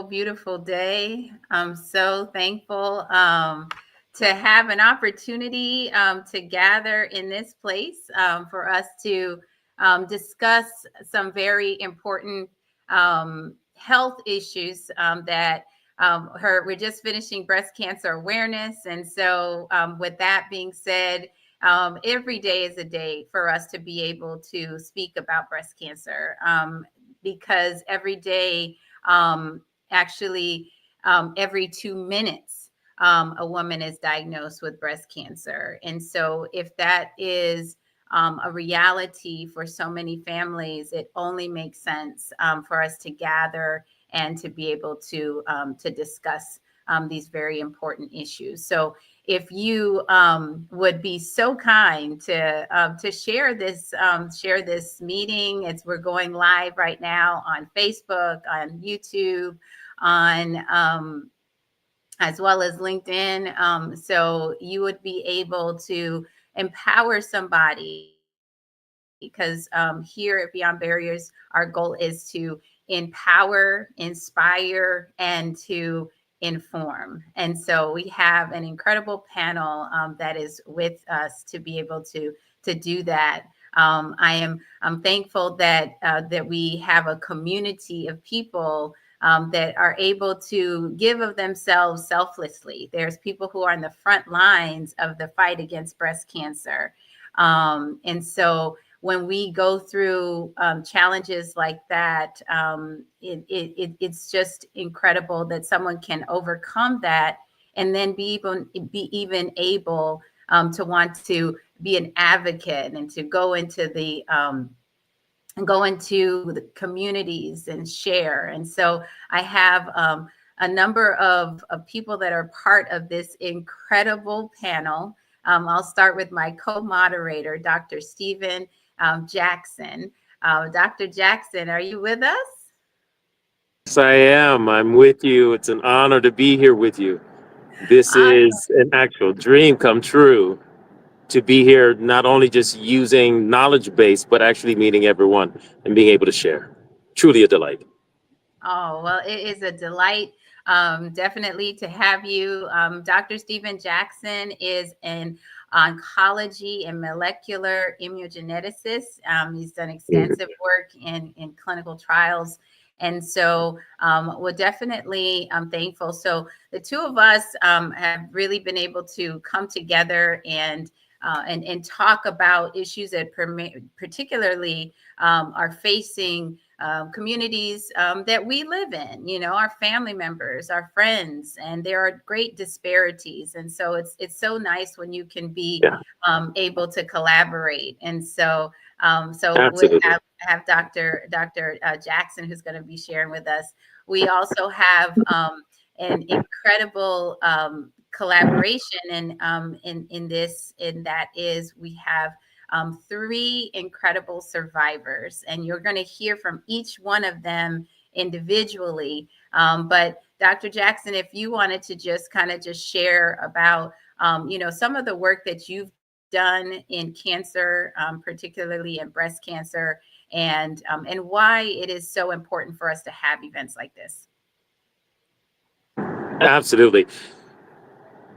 Beautiful day. I'm so thankful to have an opportunity to gather in this place for us to discuss some very important health issues that we're just finishing breast cancer awareness. And so, with that being said, every day is a day for us to be able to speak about breast cancer because every day, actually, every 2 minutes, a woman is diagnosed with breast cancer. And so, if that is a reality for so many families, it only makes sense for us to gather and to be able to discuss these very important issues. So, if you would be so kind to share this meeting, as we're going live right now on Facebook, on YouTube, on as well as LinkedIn. So you would be able to empower somebody because here at Beyond Barriers, our goal is to empower, inspire, and to inform. And so we have an incredible panel that is with us to be able to do that. I'm thankful that that we have a community of people that are able to give of themselves selflessly. There's people who are on the front lines of the fight against breast cancer. And so when we go through challenges like that, it's just incredible that someone can overcome that and then be even able to want to be an advocate and to go into the communities and share. And so I have a number of people that are part of this incredible panel. I'll start with my co-moderator, Dr. Stephen Jackson. Dr. Jackson, are you with us? Yes, I am. I'm with you. It's an honor to be here with you. This is an actual dream come true to be here, not only just using knowledge base, but actually meeting everyone and being able to share. Truly a delight. Oh, well, it is a delight, definitely, to have you. Dr. Stephen Jackson is an oncology and molecular immunogeneticist. He's done extensive work in clinical trials. And so we're definitely thankful. So the two of us have really been able to come together and talk about issues that particularly are facing communities that we live in, our family members, our friends, and there are great disparities. And so it's so nice when you can be Yeah, able to collaborate. And so we absolutely. have Dr. Jackson, who's going to be sharing with us. We also have an incredible collaboration in this, and that is we have three incredible survivors, and you're going to hear from each one of them individually. But Dr. Jackson, if you wanted to just kind of just share about, some of the work that you've done in cancer, particularly in breast cancer, and why it is so important for us to have events like this. Absolutely.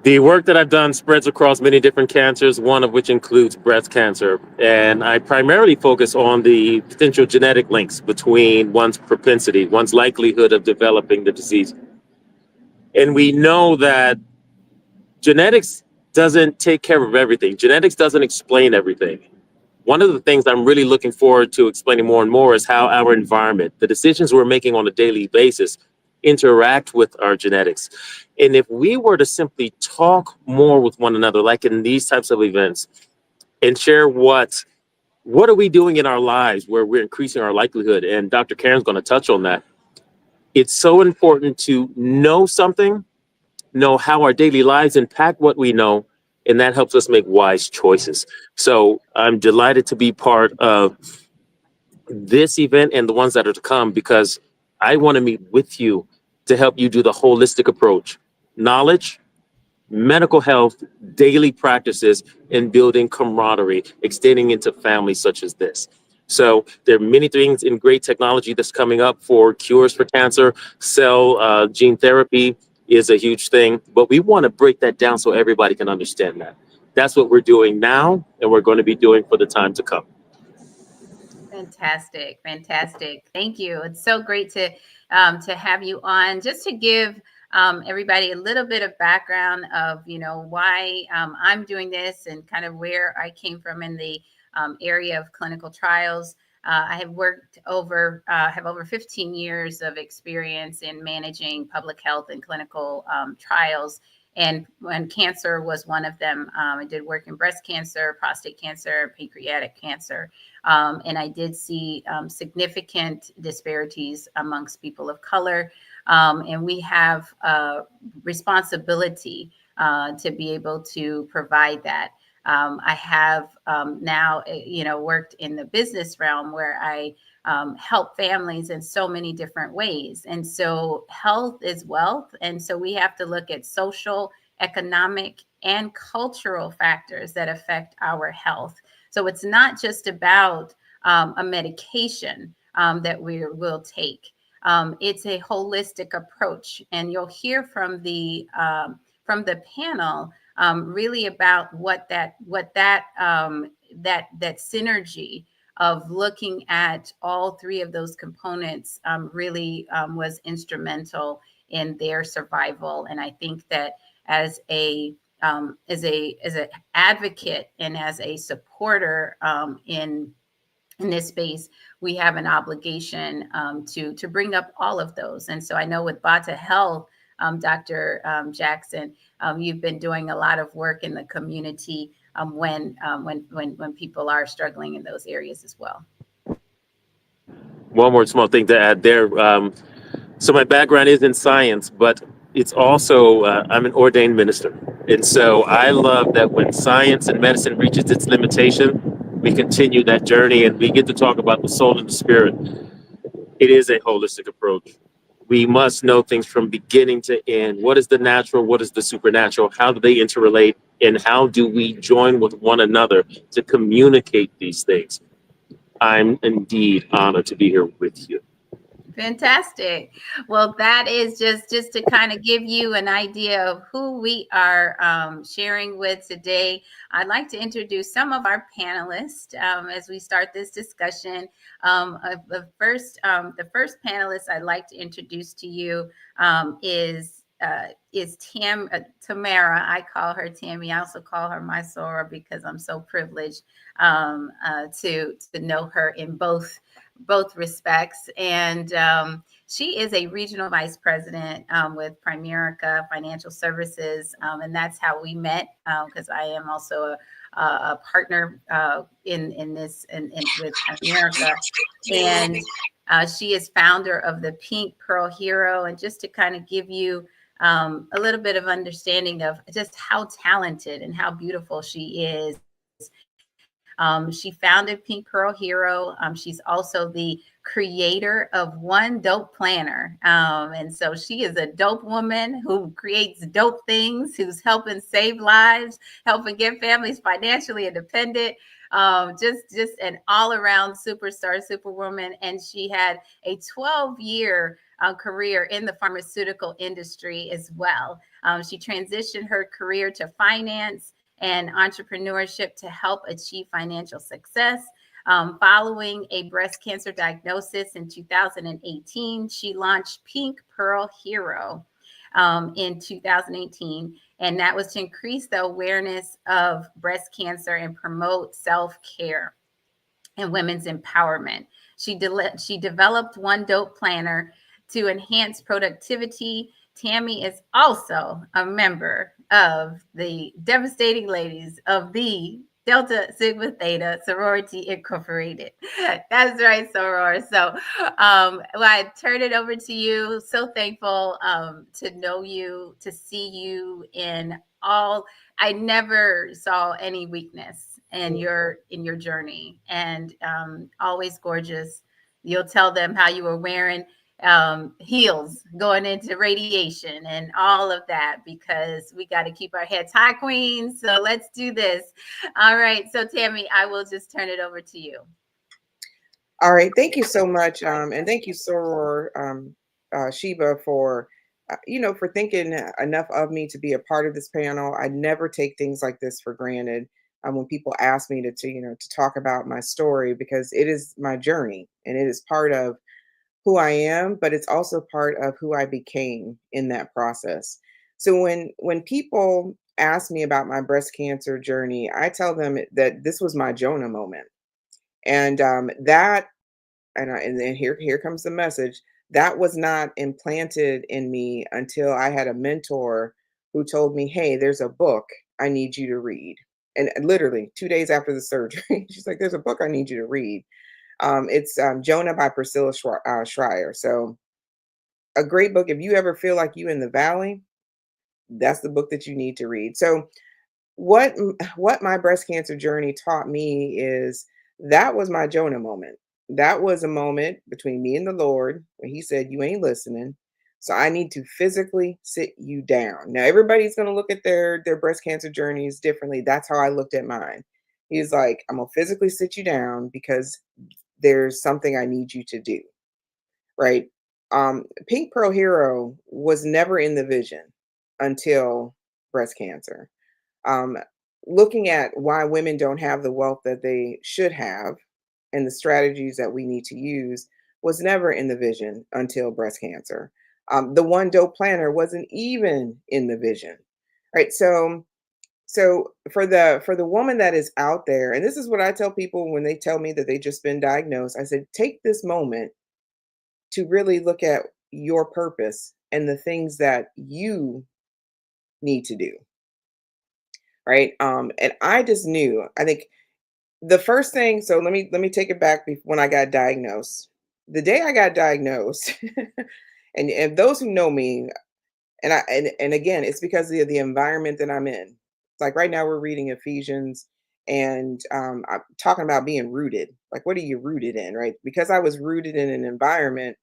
The work that I've done spreads across many different cancers, one of which includes breast cancer. And I primarily focus on the potential genetic links between one's propensity, one's likelihood of developing the disease. And we know that genetics doesn't take care of everything. Genetics doesn't explain everything. One of the things I'm really looking forward to explaining more and more is how our environment, the decisions we're making on a daily basis, interact with our genetics. And if we were to simply talk more with one another, like in these types of events, and share what are we doing in our lives where we're increasing our likelihood, and Dr. Karen's going to touch on that. It's so important to know something, know how our daily lives impact what we know, and that helps us make wise choices. So I'm delighted to be part of this event and the ones that are to come because I want to meet with you to help you do the holistic approach, knowledge, medical health, daily practices, and building camaraderie, extending into families such as this. So there are many things in great technology that's coming up for cures for cancer. Cell gene therapy is a huge thing, but we want to break that down so everybody can understand that. That's what we're doing now, and we're going to be doing for the time to come. Fantastic, fantastic. Thank you. It's so great to have you on. Just to give everybody a little bit of background of why I'm doing this and kind of where I came from in the area of clinical trials. I have worked have over 15 years of experience in managing public health and clinical trials. And when cancer was one of them, I did work in breast cancer, prostate cancer, pancreatic cancer. And I did see significant disparities amongst people of color. And we have responsibility to be able to provide that. I have now, worked in the business realm where I help families in so many different ways. And so health is wealth. And so we have to look at social, economic, and cultural factors that affect our health. So it's not just about a medication that we will take. It's a holistic approach, and you'll hear from the panel really about that synergy of looking at all three of those components really was instrumental in their survival. And I think that as a advocate and as a supporter in this space, we have an obligation to bring up all of those. And so I know with Bata Health, Dr. Jackson, you've been doing a lot of work in the community when people are struggling in those areas as well. One more small thing to add there. So my background is in science, but it's also, I'm an ordained minister. And so I love that when science and medicine reaches its limitation, we continue that journey and we get to talk about the soul and the spirit. It is a holistic approach. We must know things from beginning to end. What is the natural? What is the supernatural? How do they interrelate? And how do we join with one another to communicate these things? I'm indeed honored to be here with you. Fantastic. Well, that is just to kind of give you an idea of who we are sharing with today. I'd like to introduce some of our panelists as we start this discussion. The first panelist I'd like to introduce to you is Tamara. I call her Tammy. I also call her my Sora because I'm so privileged to know her in both respects. And she is a regional vice president with Primerica Financial Services. And that's how we met because I am also a partner in this with Primerica. And she is founder of the Pink Pearl Hero. And just to kind of give you a little bit of understanding of just how talented and how beautiful she is. She founded Pink Pearl Hero. She's also the creator of One Dope Planner. And so she is a dope woman who creates dope things, who's helping save lives, helping get families financially independent. Just an all-around superstar, superwoman. And she had a 12-year career in the pharmaceutical industry as well. She transitioned her career to finance and entrepreneurship to help achieve financial success. Following a breast cancer diagnosis in 2018, she launched Pink Pearl Hero in 2018. And that was to increase the awareness of breast cancer and promote self-care and women's empowerment. She developed One Dope Planner to enhance productivity. Tammy is also a member of the devastating ladies of the Delta Sigma Theta Sorority Incorporated. That's right, Soror. So I turn it over to you. So thankful to know you, to see you in all. I never saw any weakness in your journey, and always gorgeous. You'll tell them how you were wearing heels going into radiation and all of that, because we got to keep our heads high, queens. So let's do this. All right. So Tammy, I will just turn it over to you. All right. Thank you so much. And thank you, Soror Sheba, for for thinking enough of me to be a part of this panel. I never take things like this for granted. When people ask me to talk about my story, because it is my journey and it is part of who I am, but it's also part of who I became in that process. So when people ask me about my breast cancer journey, I tell them that this was my Jonah moment, and and then here comes the message. That was not implanted in me until I had a mentor who told me, "Hey, there's a book I need you to read." And literally 2 days after the surgery, she's like, "There's a book I need you to read." It's Jonah by Priscilla Schreier. So a great book. If you ever feel like you in the valley, that's the book that you need to read. So what my breast cancer journey taught me is that was my Jonah moment. That was a moment between me and the Lord where he said, "You ain't listening. So I need to physically sit you down." Now everybody's going to look at their breast cancer journeys differently. That's how I looked at mine. He's like, "I'm going to physically sit you down because there's something I need you to do." Right? Pink Pearl Hero was never in the vision until breast cancer. um, Looking at why women don't have the wealth that they should have and the strategies that we need to use was never in the vision until breast cancer. The one dope planner wasn't even in the vision, right? So for the woman that is out there, and this is what I tell people when they tell me that they just been diagnosed. I said, take this moment to really look at your purpose and the things that you need to do, right? And I just knew. I think the first thing. So let me take it back when I got diagnosed. The day I got diagnosed, and those who know me, and again, it's because of the environment that I'm in. Like right now, we're reading Ephesians, and I'm talking about being rooted. Like, what are you rooted in, right? Because I was rooted in an environment.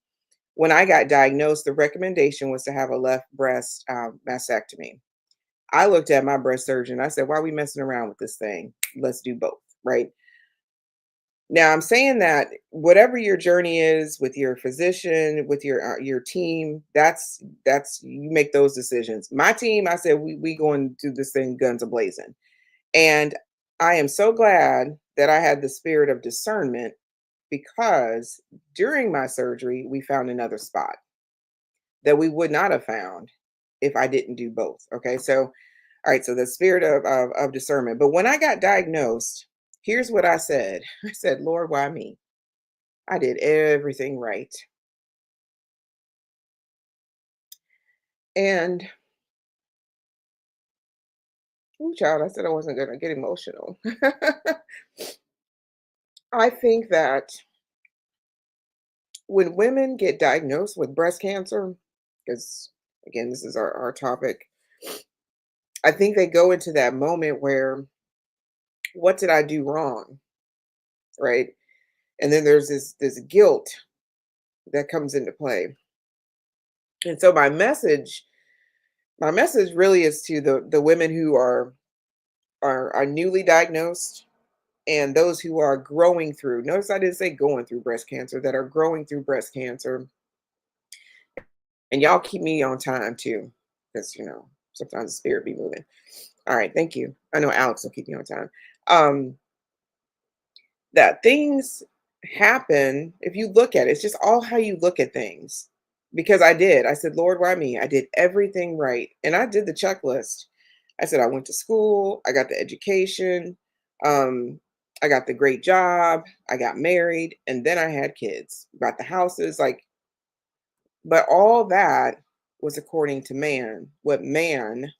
When I got diagnosed, the recommendation was to have a left breast mastectomy. I looked at my breast surgeon. I said, "Why are we messing around with this thing? Let's do both." Right now, I'm saying that whatever your journey is with your physician, with your team, that's you make those decisions. My team, I said, we going to do this thing guns a blazing, and I am so glad that I had the spirit of discernment because during my surgery, we found another spot that we would not have found if I didn't do both. Okay. So, all right. So the spirit of discernment. But when I got diagnosed, here's what I said. I said, "Lord, why me? I did everything right." And, ooh, child, I said I wasn't going to get emotional. I think that when women get diagnosed with breast cancer, because again, this is our topic, I think they go into that moment where, what did I do wrong? Right. And then there's this guilt that comes into play. And so my message really is to the women who are newly diagnosed and those who are growing through. Notice I didn't say going through breast cancer, that are growing through breast cancer. And y'all keep me on time too, because sometimes the spirit be moving. All right, thank you. I know Alex will keep me on time. Um, that things happen if you look at it. It's just all how you look at things. Because I said, "Lord, why me? I did everything right." And I did the checklist. I said, I went to school, I got the education, um, I got the great job, I got married, and then I had kids, got the houses, but all that was according to man. What man,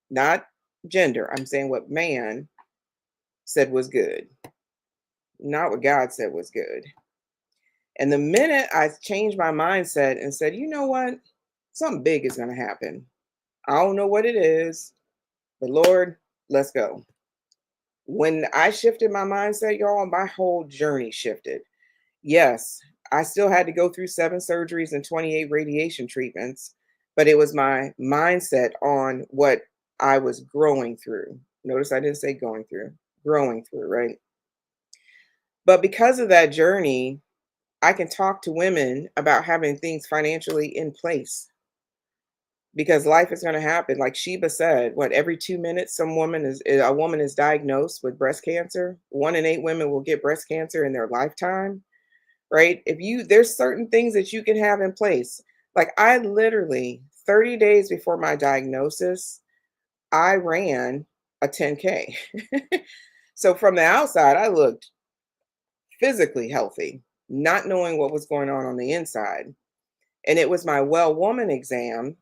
not gender, I'm saying what man said was good, not what God said was good. And the minute I changed my mindset and said, "You know what? Something big is going to happen. I don't know what it is, but Lord, let's go." When I shifted my mindset, y'all, my whole journey shifted. Yes, I still had to go through 7 surgeries and 28 radiation treatments, but it was my mindset on what I was growing through. Notice I didn't say going through, growing through, right? But because of that journey, I can talk to women about having things financially in place because life is going to happen. Like Sheba said, what, every 2 minutes, a woman is diagnosed with breast cancer. 1 in 8 women will get breast cancer in their lifetime, right? There's certain things that you can have in place. Like I literally 30 days before my diagnosis, I ran a 10K. So from the outside, I looked physically healthy, not knowing what was going on the inside. And it was my well woman exam,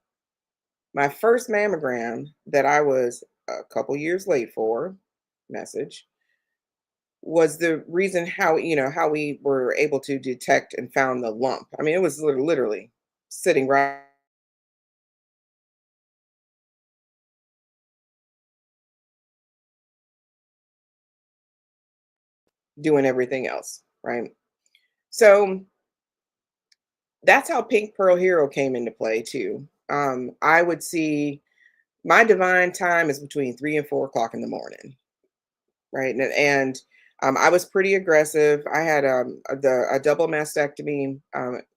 my first mammogram that I was a couple years late for, message, was the reason how we were able to detect and found the lump. I mean, it was literally sitting right doing everything else, right? So that's how Pink Pearl Hero came into play too. I would see my divine time is between 3 and 4 o'clock in the morning, right? And I was pretty aggressive. I had a double mastectomy.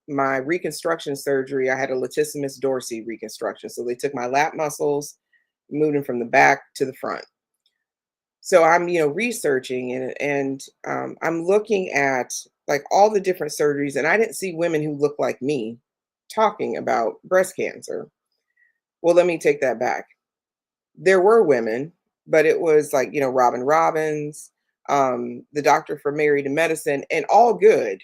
My reconstruction surgery, I had a latissimus dorsi reconstruction. So they took my lat muscles, moved them from the back to the front. So I'm, researching and I'm looking at like all the different surgeries, and I didn't see women who look like me talking about breast cancer. Well, let me take that back. There were women, but it was like, Robin Robbins, the doctor for Married to Medicine, and all good.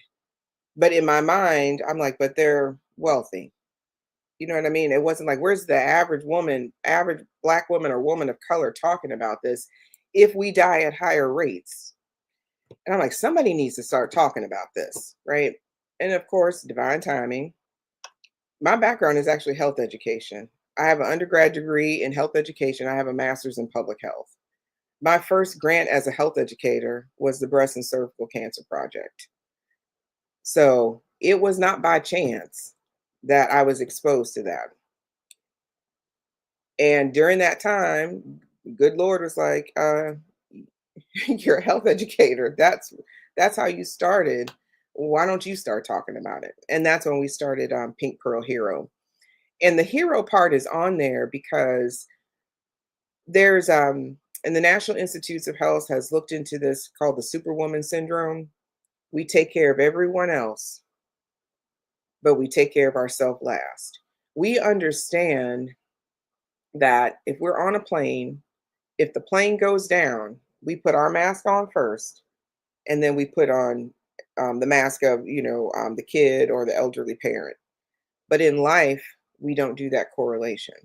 But in my mind, I'm like, but they're wealthy. You know what I mean? It wasn't like, where's the average woman, average Black woman or woman of color talking about this if we die at higher rates? And I'm like, somebody needs to start talking about this, right? And of course, divine timing. My background is actually health education. I have an undergrad degree in health education. I have a master's in public health. My first grant as a health educator was the Breast and Cervical Cancer Project. So it was not by chance that I was exposed to that. And during that time, good Lord was like, you're a health educator. That's how you started. Why don't you start talking about it? And that's when we started Pink Pearl Hero. And the hero part is on there because there's and the National Institutes of Health has looked into this called the Superwoman syndrome. We take care of everyone else, but we take care of ourselves last. We understand that if we're on a plane, if the plane goes down, we put our mask on first, and then we put on the mask of, the kid or the elderly parent. But in life, we don't do that correlation.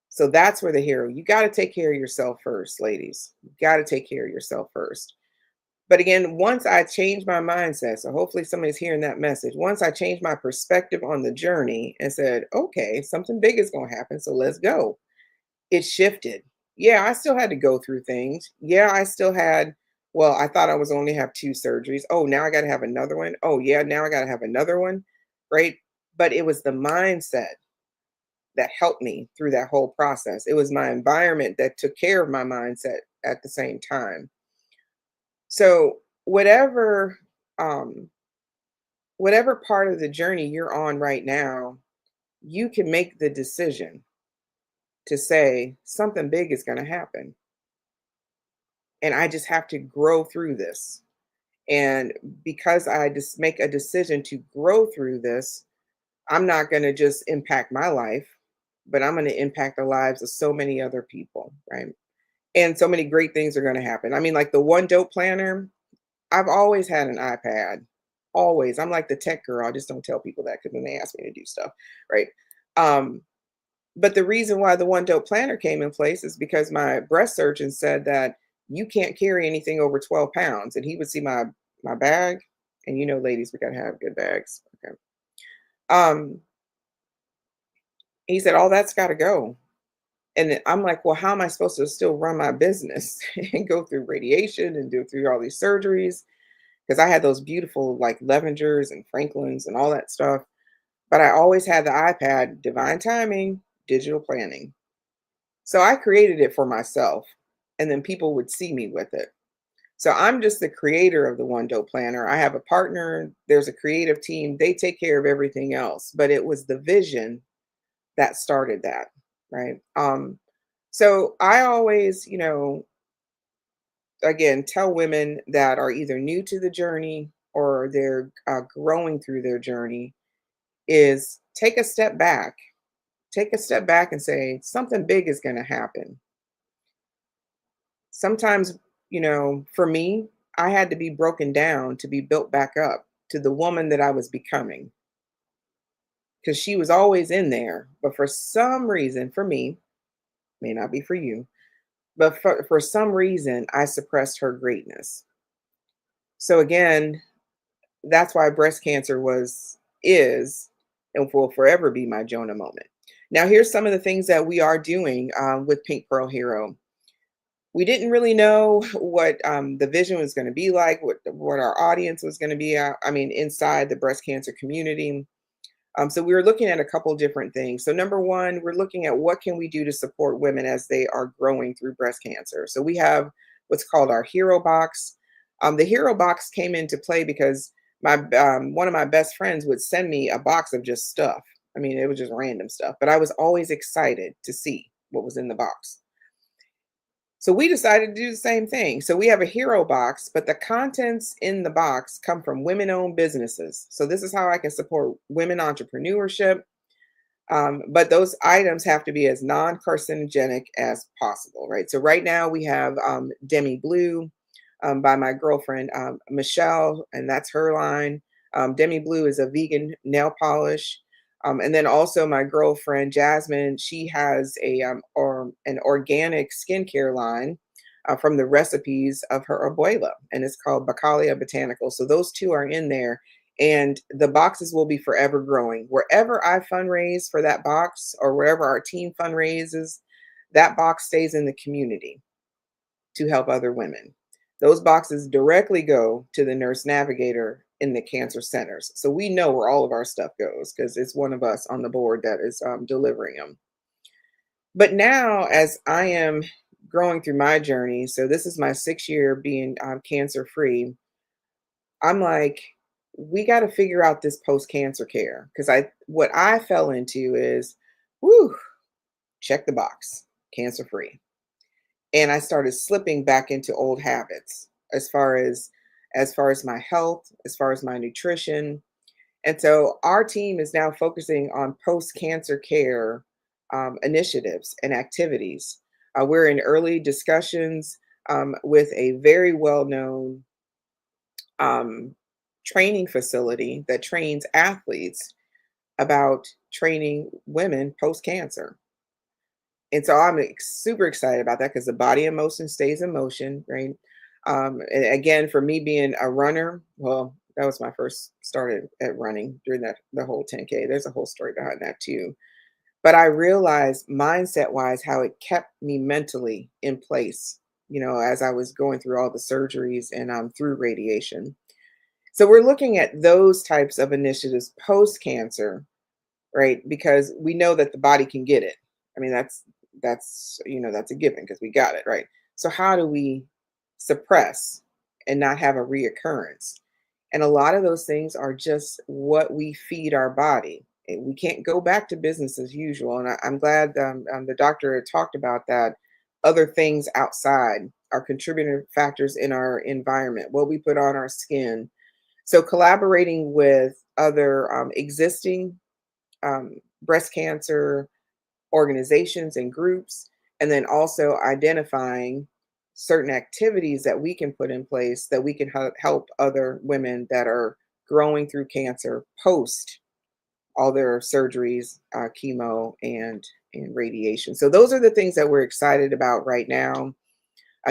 So that's where the hero, you got to take care of yourself first, ladies. You got to take care of yourself first. But again, once I changed my mindset, so hopefully somebody's hearing that message. Once I changed my perspective on the journey and said, okay, something big is going to happen, so let's go. It shifted. Yeah, I still had to go through things. Yeah, I still had, well, I thought I was only have 2 surgeries. Oh, now I got to have another one. Oh, yeah, now I got to have another one. Right. But it was the mindset that helped me through that whole process. It was my environment that took care of my mindset at the same time. So um, whatever part of the journey you're on right now, you can make the decision to say something big is going to happen. And I just have to grow through this. And because I just make a decision to grow through this, I'm not going to just impact my life, but I'm going to impact the lives of so many other people, right? And so many great things are going to happen. I mean, like the One Dope Planner, I've always had an iPad. Always. I'm like the tech girl. I just don't tell people that because then they ask me to do stuff, right? Um, but the reason why the One Dope Planner came in place is because my breast surgeon said that you can't carry anything over 12 pounds. And he would see my bag. And ladies, we gotta have good bags. Okay. Um, he said, all that's gotta go. And I'm like, well, how am I supposed to still run my business and go through radiation and go through all these surgeries? Because I had those beautiful like Levengers and Franklins and all that stuff. But I always had the iPad, divine timing, digital planning. So I created it for myself, and then people would see me with it. So I'm just the creator of the one doe planner. I have a partner, there's a creative team, they take care of everything else, but it was the vision that started that, right? So I always, again, tell women that are either new to the journey or they're growing through their journey is take a step back. Take a step back and say something big is going to happen. Sometimes, for me, I had to be broken down to be built back up to the woman that I was becoming because she was always in there. But for some reason, for me, may not be for you, but for some reason, I suppressed her greatness. So again, that's why breast cancer is, and will forever be my Jonah moment. Now, here's some of the things that we are doing with Pink Pearl Hero. We didn't really know what the vision was going to be like, what our audience was going to be. Inside the breast cancer community. So we were looking at a couple different things. So number one, we're looking at what can we do to support women as they are growing through breast cancer. So we have what's called our Hero Box. The Hero Box came into play because my one of my best friends would send me a box of just stuff. I mean, it was just random stuff, but I was always excited to see what was in the box. So we decided to do the same thing. So we have a hero box, but the contents in the box come from women-owned businesses. So this is how I can support women entrepreneurship. But those items have to be as non-carcinogenic as possible, right? So right now we have Demi Blue by my girlfriend Michelle, and that's her line. Demi Blue is a vegan nail polish. And then also my girlfriend Jasmine, she has an organic skincare line from the recipes of her abuela, and it's called Bacalia Botanical. So those two are in there, and the boxes will be forever growing. Wherever I fundraise for that box, or wherever our team fundraises, that box stays in the community to help other women. Those boxes directly go to the nurse navigator in the cancer centers. So we know where all of our stuff goes because it's one of us on the board that is delivering them. But now, as I am growing through my journey, so this is my 6th year being cancer free, I'm like, we got to figure out this post cancer care because what I fell into is, whoo, check the box, cancer free. And I started slipping back into old habits as far as my health, as far as my nutrition. And so our team is now focusing on post-cancer care initiatives and activities. We're in early discussions with a very well-known um, training facility that trains athletes about training women post-cancer. And so I'm super excited about that because the body in motion stays in motion, right? And again, for me being a runner, well, that was my first start at running during the whole 10K. There's a whole story behind that too. But I realized mindset wise how it kept me mentally in place, as I was going through all the surgeries and through radiation. So we're looking at those types of initiatives post cancer, right? Because we know that the body can get it. I mean, that's a given because we got it, right? So how do we suppress and not have a reoccurrence? And a lot of those things are just what we feed our body. And we can't go back to business as usual. And I'm glad the doctor had talked about that. Other things outside are contributing factors in our environment, what we put on our skin. So collaborating with other existing breast cancer organizations and groups, and then also identifying certain activities that we can put in place that we can help other women that are growing through cancer post all their surgeries, chemo, and radiation. So those are the things that we're excited about right now,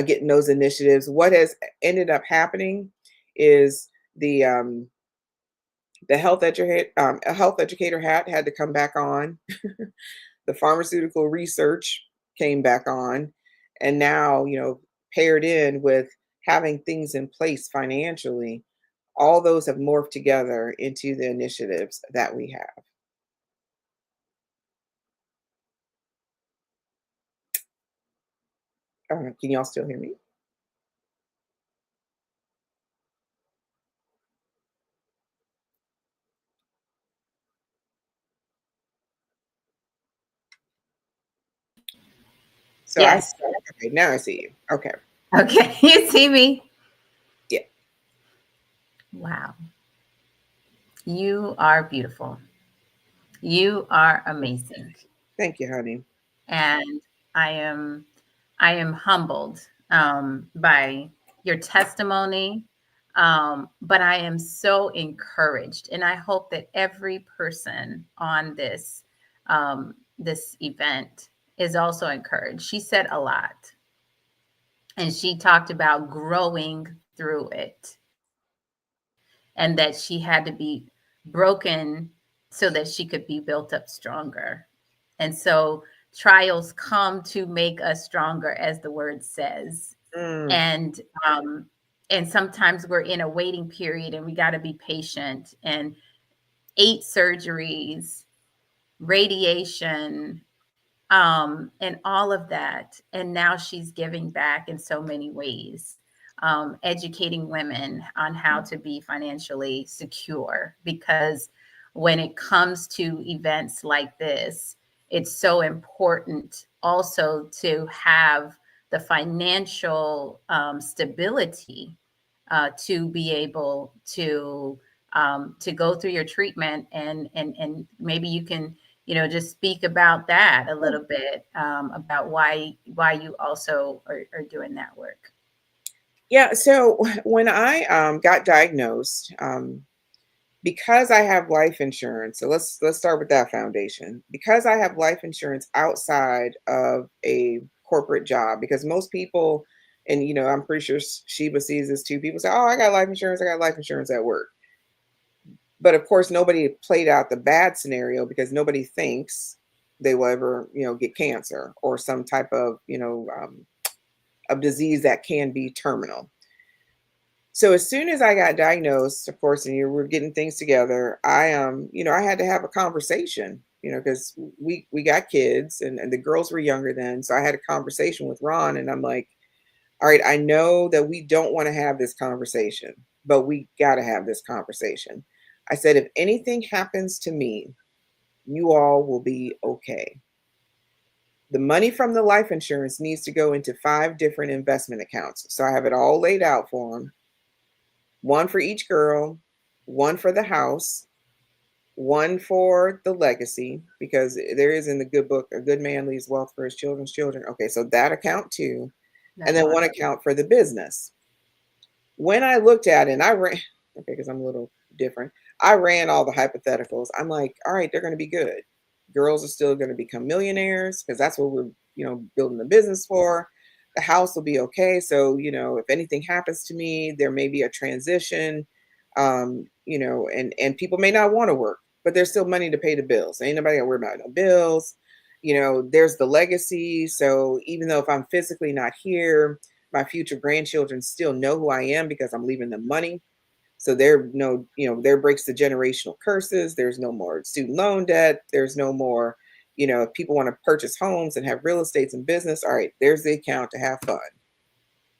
getting those initiatives. What has ended up happening is the a health educator hat had to come back on. The pharmaceutical research came back on, and now, paired in with having things in place financially, all those have morphed together into the initiatives that we have. Can y'all still hear me? So Yes. Okay, now I see you. Okay. Okay. You see me? Yeah. Wow. You are beautiful. You are amazing. Thank you, honey. And I am I am humbled by your testimony. But I am so encouraged, and I hope that every person on this event is also encouraged. She said a lot, and she talked about growing through it, and that she had to be broken so that she could be built up stronger. And so trials come to make us stronger, as the word says. Mm, And and sometimes we're in a waiting period, and we got to be patient. And 8 surgeries, radiation, and all of that. And now she's giving back in so many ways, educating women on how to be financially secure. Because when it comes to events like this, it's so important also to have the financial stability to be able to go through your treatment. And maybe you can, just speak about that a little bit, about why you also are doing that work. yeah. So when I got diagnosed, because I have life insurance, so let's start with that foundation. Because I have life insurance outside of a corporate job, because most people, and I'm pretty sure Sheba sees this too. People say, "Oh, I got life insurance. I got life insurance at work." But of course, nobody played out the bad scenario because nobody thinks they will ever, get cancer or some type of disease that can be terminal. So as soon as I got diagnosed, of course, and we're getting things together, I had to have a conversation, because we got kids, and the girls were younger then. So I had a conversation with Ron, and I'm like, all right, I know that we don't want to have this conversation, but we got to have this conversation. I said, if anything happens to me, you all will be okay. The money from the life insurance needs to go into 5 different investment accounts. So I have it all laid out for them. One for each girl, one for the house, one for the legacy, because there is in the good book, a good man leaves wealth for his children's children. Okay, so that account too. And That's then one awesome. account for the business. When I looked at it, and I ran, okay, because I'm a little different, I ran all the hypotheticals. I'm like, all right, they're going to be good. Girls are still going to become millionaires because that's what we're, building the business for. The house will be okay. So, if anything happens to me, there may be a transition, and people may not want to work, but there's still money to pay the bills. Ain't nobody got to worry about no bills. There's the legacy. So even though if I'm physically not here, my future grandchildren still know who I am because I'm leaving them money. So there breaks the generational curses. There's no more student loan debt. There's no more, if people want to purchase homes and have real estates and business, all right, there's the account to have fun,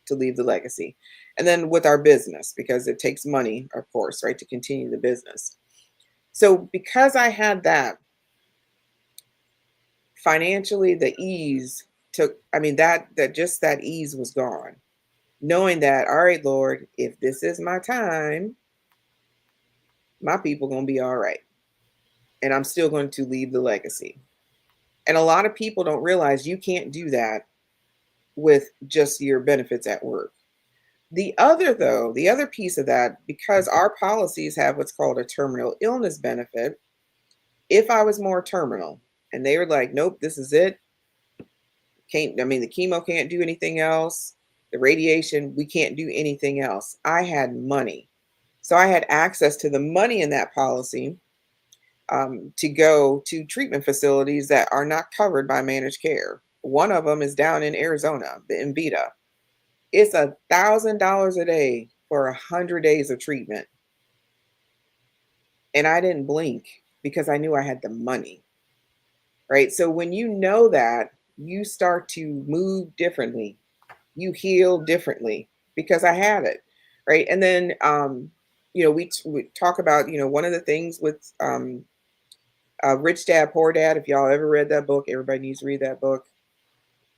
to leave the legacy. And then with our business, because it takes money, of course, right, to continue the business. So because I had that, financially, the ease that ease was gone. Knowing that, all right, Lord, if this is my time, my people gonna be all right. And I'm still going to leave the legacy. And a lot of people don't realize you can't do that with just your benefits at work. The other piece of that, because our policies have what's called a terminal illness benefit, if I was more terminal and they were like, nope, this is it. The chemo can't do anything else. The radiation, we can't do anything else. I had money. So I had access to the money in that policy, to go to treatment facilities that are not covered by managed care. One of them is down in Arizona, the Invita. It's $1,000 a day for 100 days of treatment. And I didn't blink because I knew I had the money, right? So when you know that, you start to move differently. You heal differently because I had it, right? And then, we talk about, one of the things with Rich Dad, Poor Dad. If y'all ever read that book, everybody needs to read that book.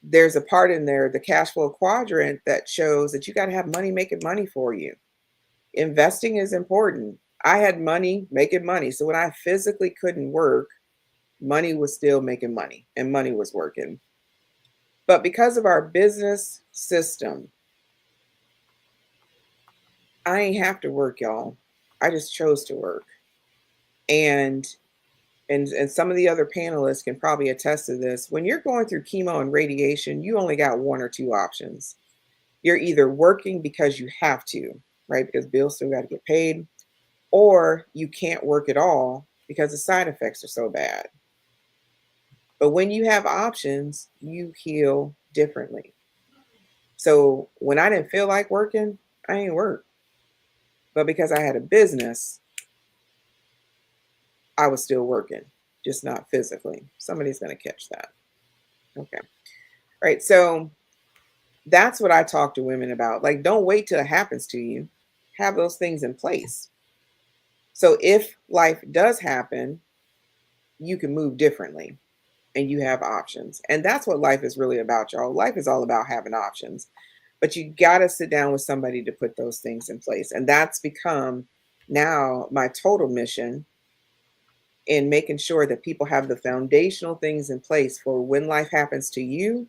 there's a part in there, the cash flow quadrant, that shows that you got to have money making money for you. Investing is important. I had money making money. So when I physically couldn't work, money was still making money and money was working. But because of our business system, I ain't have to work, y'all. I just chose to work. And some of the other panelists can probably attest to this. When you're going through chemo and radiation, you only got one or two options. You're either working because you have to, right? Because bills still got to get paid, or you can't work at all because the side effects are so bad. But when you have options, you heal differently. So when I didn't feel like working, I ain't work. But because I had a business, I was still working, just not physically. Somebody's going to catch that. Okay. All right. So that's what I talk to women about. Like, don't wait till it happens to you. Have those things in place. So if life does happen, you can move differently and you have options. And that's what life is really about, y'all. Life is all about having options. But you got to sit down with somebody to put those things in place. And that's become now my total mission in making sure that people have the foundational things in place for when life happens to you,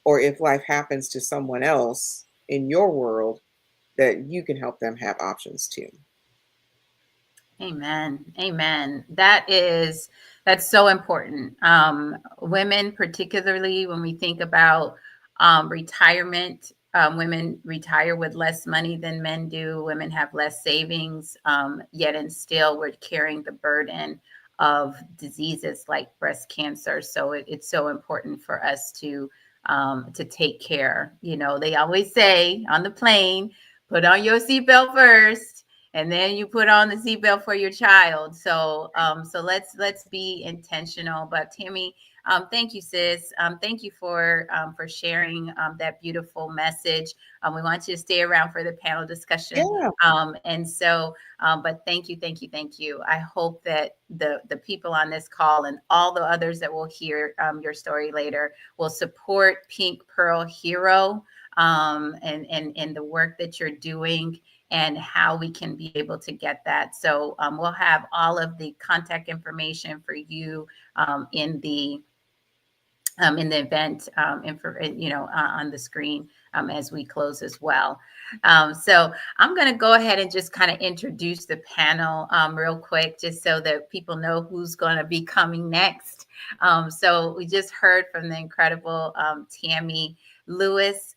or if life happens to someone else in your world, that you can help them have options too. Amen. Amen. That's so important. Women, particularly when we think about retirement, women retire with less money than men do. Women have less savings, yet and still we're carrying the burden of diseases like breast cancer. So it's so important for us to take care. You know, they always say on the plane, put on your seatbelt first, and then you put on the seatbelt for your child. So so let's be intentional. But Tammy, thank you, sis. Thank you for sharing that beautiful message. We want you to stay around for the panel discussion. Yeah. And so, but thank you, thank you, thank you. I hope that the people on this call and all the others that will hear your story later will support Pink Pearl Hero and the work that you're doing, and how we can be able to get that. So we'll have all of the contact information for you in the event, on the screen as we close as well. So I'm going to go ahead and just kind of introduce the panel real quick, just so that people know who's going to be coming next. So we just heard from the incredible Tammy Lewis.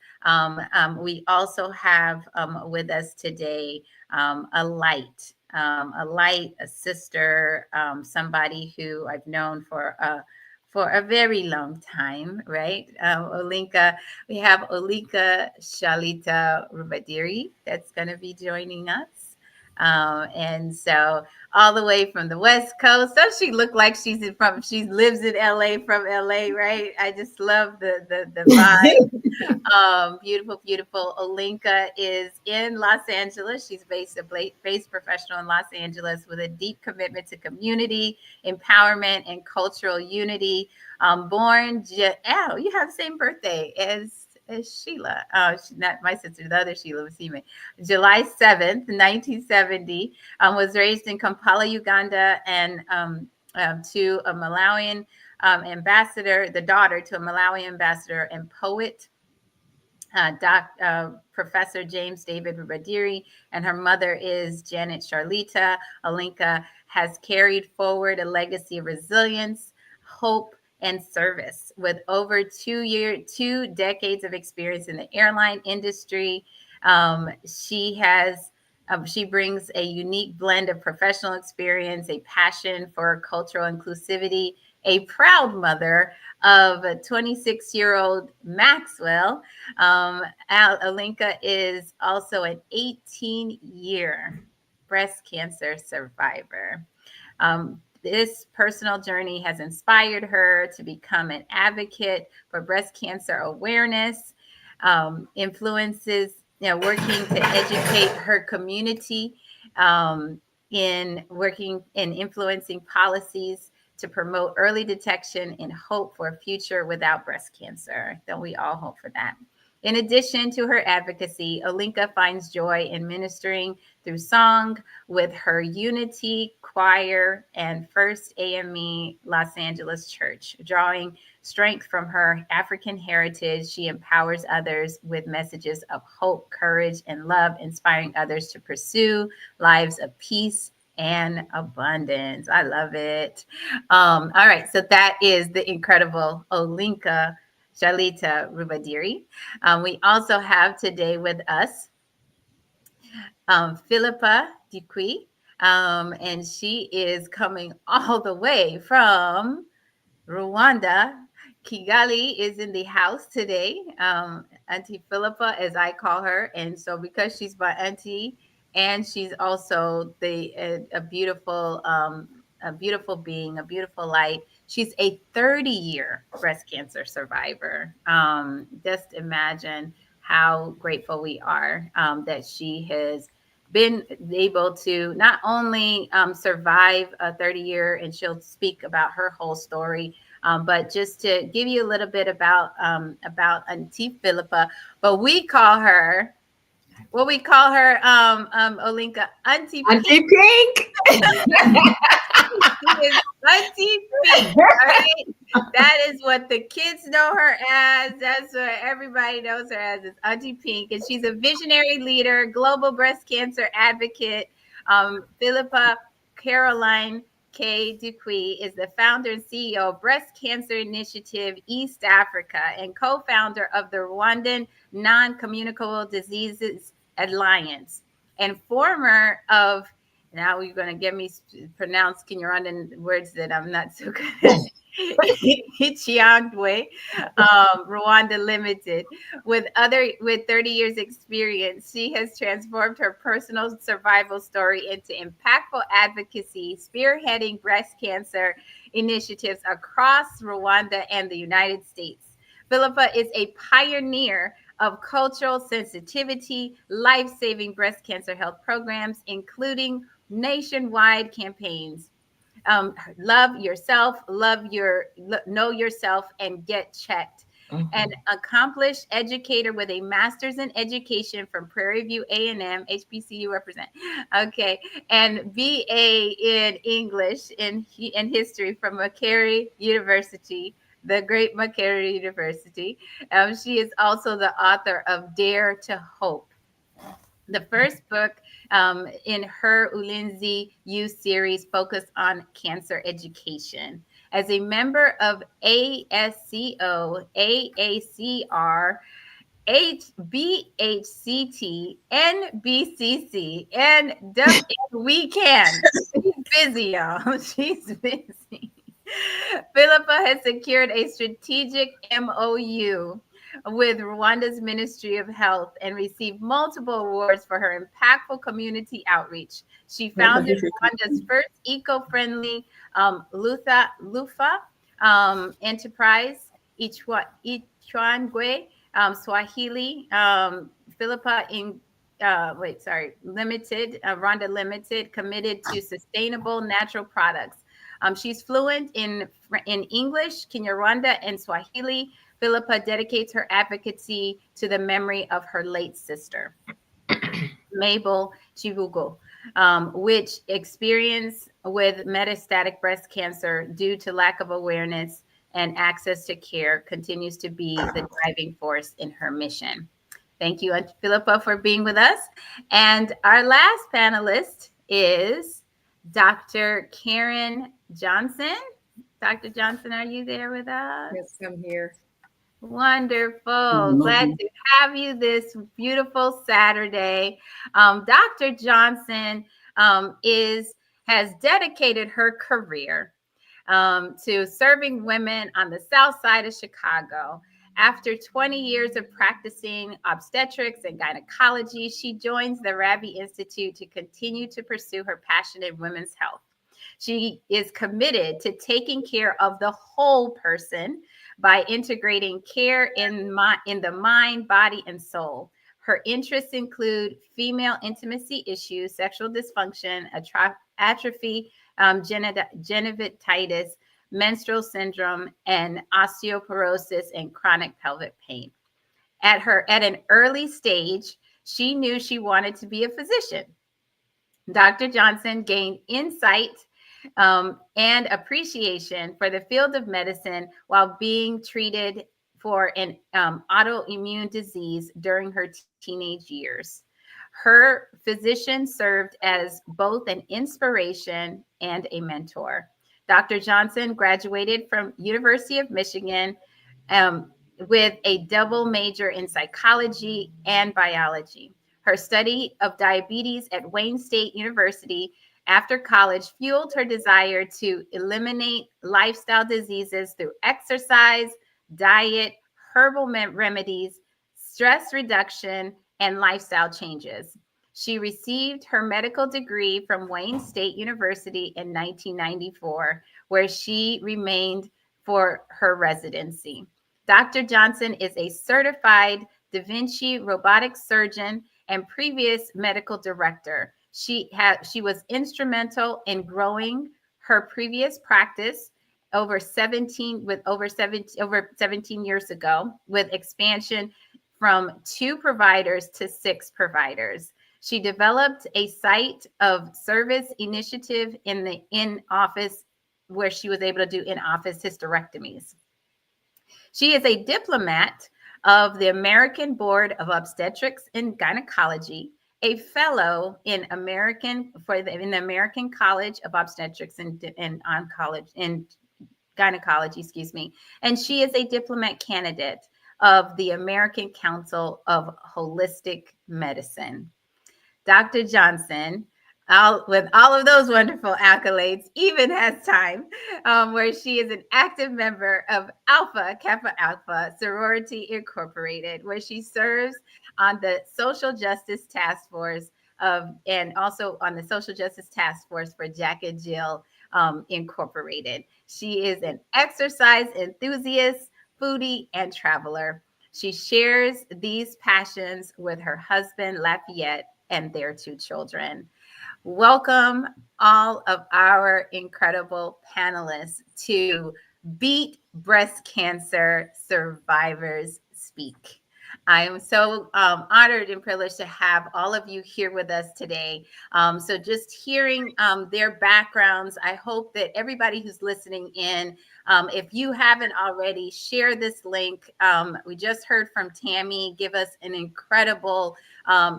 We also have with us today a light, a sister, somebody who I've known for a very long time, right? Oinka, we have Oinka Rubadiri that's going to be joining us. And so all the way from the West Coast. Does she look like she lives in LA, from LA, right? I just love the vibe. Beautiful, beautiful. Oinka is in Los Angeles. She's based professional in Los Angeles with a deep commitment to community empowerment and cultural unity. You have the same birthday as Sheila. She's not my sister, the other Sheila was Seaman. July 7th, 1970. Was raised in Kampala, Uganda, and to a Malawian ambassador, the daughter to a Malawian ambassador and poet, Professor James David Rubadiri, and her mother is Janet Charlita. Oinka has carried forward a legacy of resilience, hope, and service with over 2 decades of experience in the airline industry. She brings a unique blend of professional experience, a passion for cultural inclusivity, a proud mother of a 26-year-old Maxwell. Oinka is also an 18-year breast cancer survivor. This personal journey has inspired her to become an advocate for breast cancer awareness, working to educate her community, in working and influencing policies to promote early detection and hope for a future without breast cancer. Don't we all hope for that? In addition to her advocacy, Oinka finds joy in ministering through song with her Unity Choir and First AME Los Angeles Church. Drawing strength from her African heritage, she empowers others with messages of hope, courage, and love, inspiring others to pursue lives of peace and abundance. I love it. All right, so that is the incredible Oinka Rubadiri. We also have today with us Philippa Dupuis, and she is coming all the way from Rwanda. Kigali is in the house today. Auntie Philippa, as I call her, and so because she's my auntie, and she's also a beautiful being, a beautiful light. She's a 30-year breast cancer survivor. Just imagine how grateful we are that she has been able to not only survive a 30-year, and she'll speak about her whole story, but just to give you a little bit about Auntie Philippa, but we call her, Oinka, Auntie Auntie Pink. Pink. Auntie Pink. All right, that is what the kids know her as. That's what everybody knows her as, is Auntie Pink, and she's a visionary leader, global breast cancer advocate. Philippa Caroline K. Dupuis is the founder and CEO of Breast Cancer Initiative East Africa and co-founder of the Rwandan Non-Communicable Diseases Alliance, and former of, now you're going to get me pronounce Kinyarwanda words that I'm not so good at. Chiangwe, Rwanda Limited. With 30 years experience, she has transformed her personal survival story into impactful advocacy, spearheading breast cancer initiatives across Rwanda and the United States. Philippa is a pioneer of cultural sensitivity, life-saving breast cancer health programs, including nationwide campaigns. Love yourself, know yourself, and get checked. Mhm. An accomplished educator with a master's in education from Prairie View A&M, HBCU represent, okay, and BA in English and history from Macquarie University, the great Macquarie University. She is also the author of Dare to Hope. The first book in her Ulinzi Youth series focused on cancer education. As a member of ASCO, AACR, BHCT, NBCC, and we can. She's busy, y'all. She's busy. Philippa has secured a strategic MOU with Rwanda's Ministry of Health and received multiple awards for her impactful community outreach. She founded Rwanda's first eco-friendly Lufa enterprise, Ichwangwe Swahili, Philippa in Limited, Rwanda Limited, committed to sustainable natural products. She's fluent in English, Kinyarwanda, and Swahili. Philippa dedicates her advocacy to the memory of her late sister, Mabel Chivugo, which experienced with metastatic breast cancer due to lack of awareness and access to care continues to be the driving force in her mission. Thank you, Aunt Philippa, for being with us. And our last panelist is Dr. Karen Johnson. Dr. Johnson, are you there with us? Yes, I'm here. Wonderful. Glad to have you this beautiful Saturday. Dr. Johnson has dedicated her career to serving women on the South Side of Chicago. After 20 years of practicing obstetrics and gynecology, she joins the Ravi Institute to continue to pursue her passion in women's health. She is committed to taking care of the whole person by integrating care in the mind, body, and soul. Her interests include female intimacy issues, sexual dysfunction, atrophy, genitalitis, menstrual syndrome, and osteoporosis and chronic pelvic pain. At an early stage, she knew she wanted to be a physician. Dr. Johnson gained insight and appreciation for the field of medicine while being treated for an autoimmune disease during her teenage years. Her physician served as both an inspiration and a mentor. Dr. Johnson graduated from University of Michigan with a double major in psychology and biology. Her study of diabetes at Wayne State University after college fueled her desire to eliminate lifestyle diseases through exercise, diet, herbal remedies, stress reduction, and lifestyle changes. She received her medical degree from Wayne State University in 1994, where she remained for her residency. Dr. Johnson is a certified Da Vinci robotic surgeon and previous medical director. She was instrumental in growing her previous practice over 17 years ago, with expansion from 2 providers to 6 providers. She developed a site of service initiative in office where she was able to do in-office hysterectomies. She is a diplomat of the American Board of Obstetrics and Gynecology, a fellow in the American College of Obstetrics and Gynecology, and she is a diplomat candidate of the American Council of Holistic Medicine. Dr. Johnson, with all of those wonderful accolades, even has time where she is an active member of Alpha Kappa Alpha Sorority Incorporated, where she serves on the Social Justice Task Force and also on the Social Justice Task Force for Jack and Jill Incorporated. She is an exercise enthusiast, foodie, and traveler. She shares these passions with her husband, Lafayette, and their 2 children. Welcome all of our incredible panelists to Beat Breast Cancer Survivors Speak. I am so honored and privileged to have all of you here with us today. So just hearing their backgrounds, I hope that everybody who's listening in, if you haven't already, share this link. We just heard from Tammy give us an incredible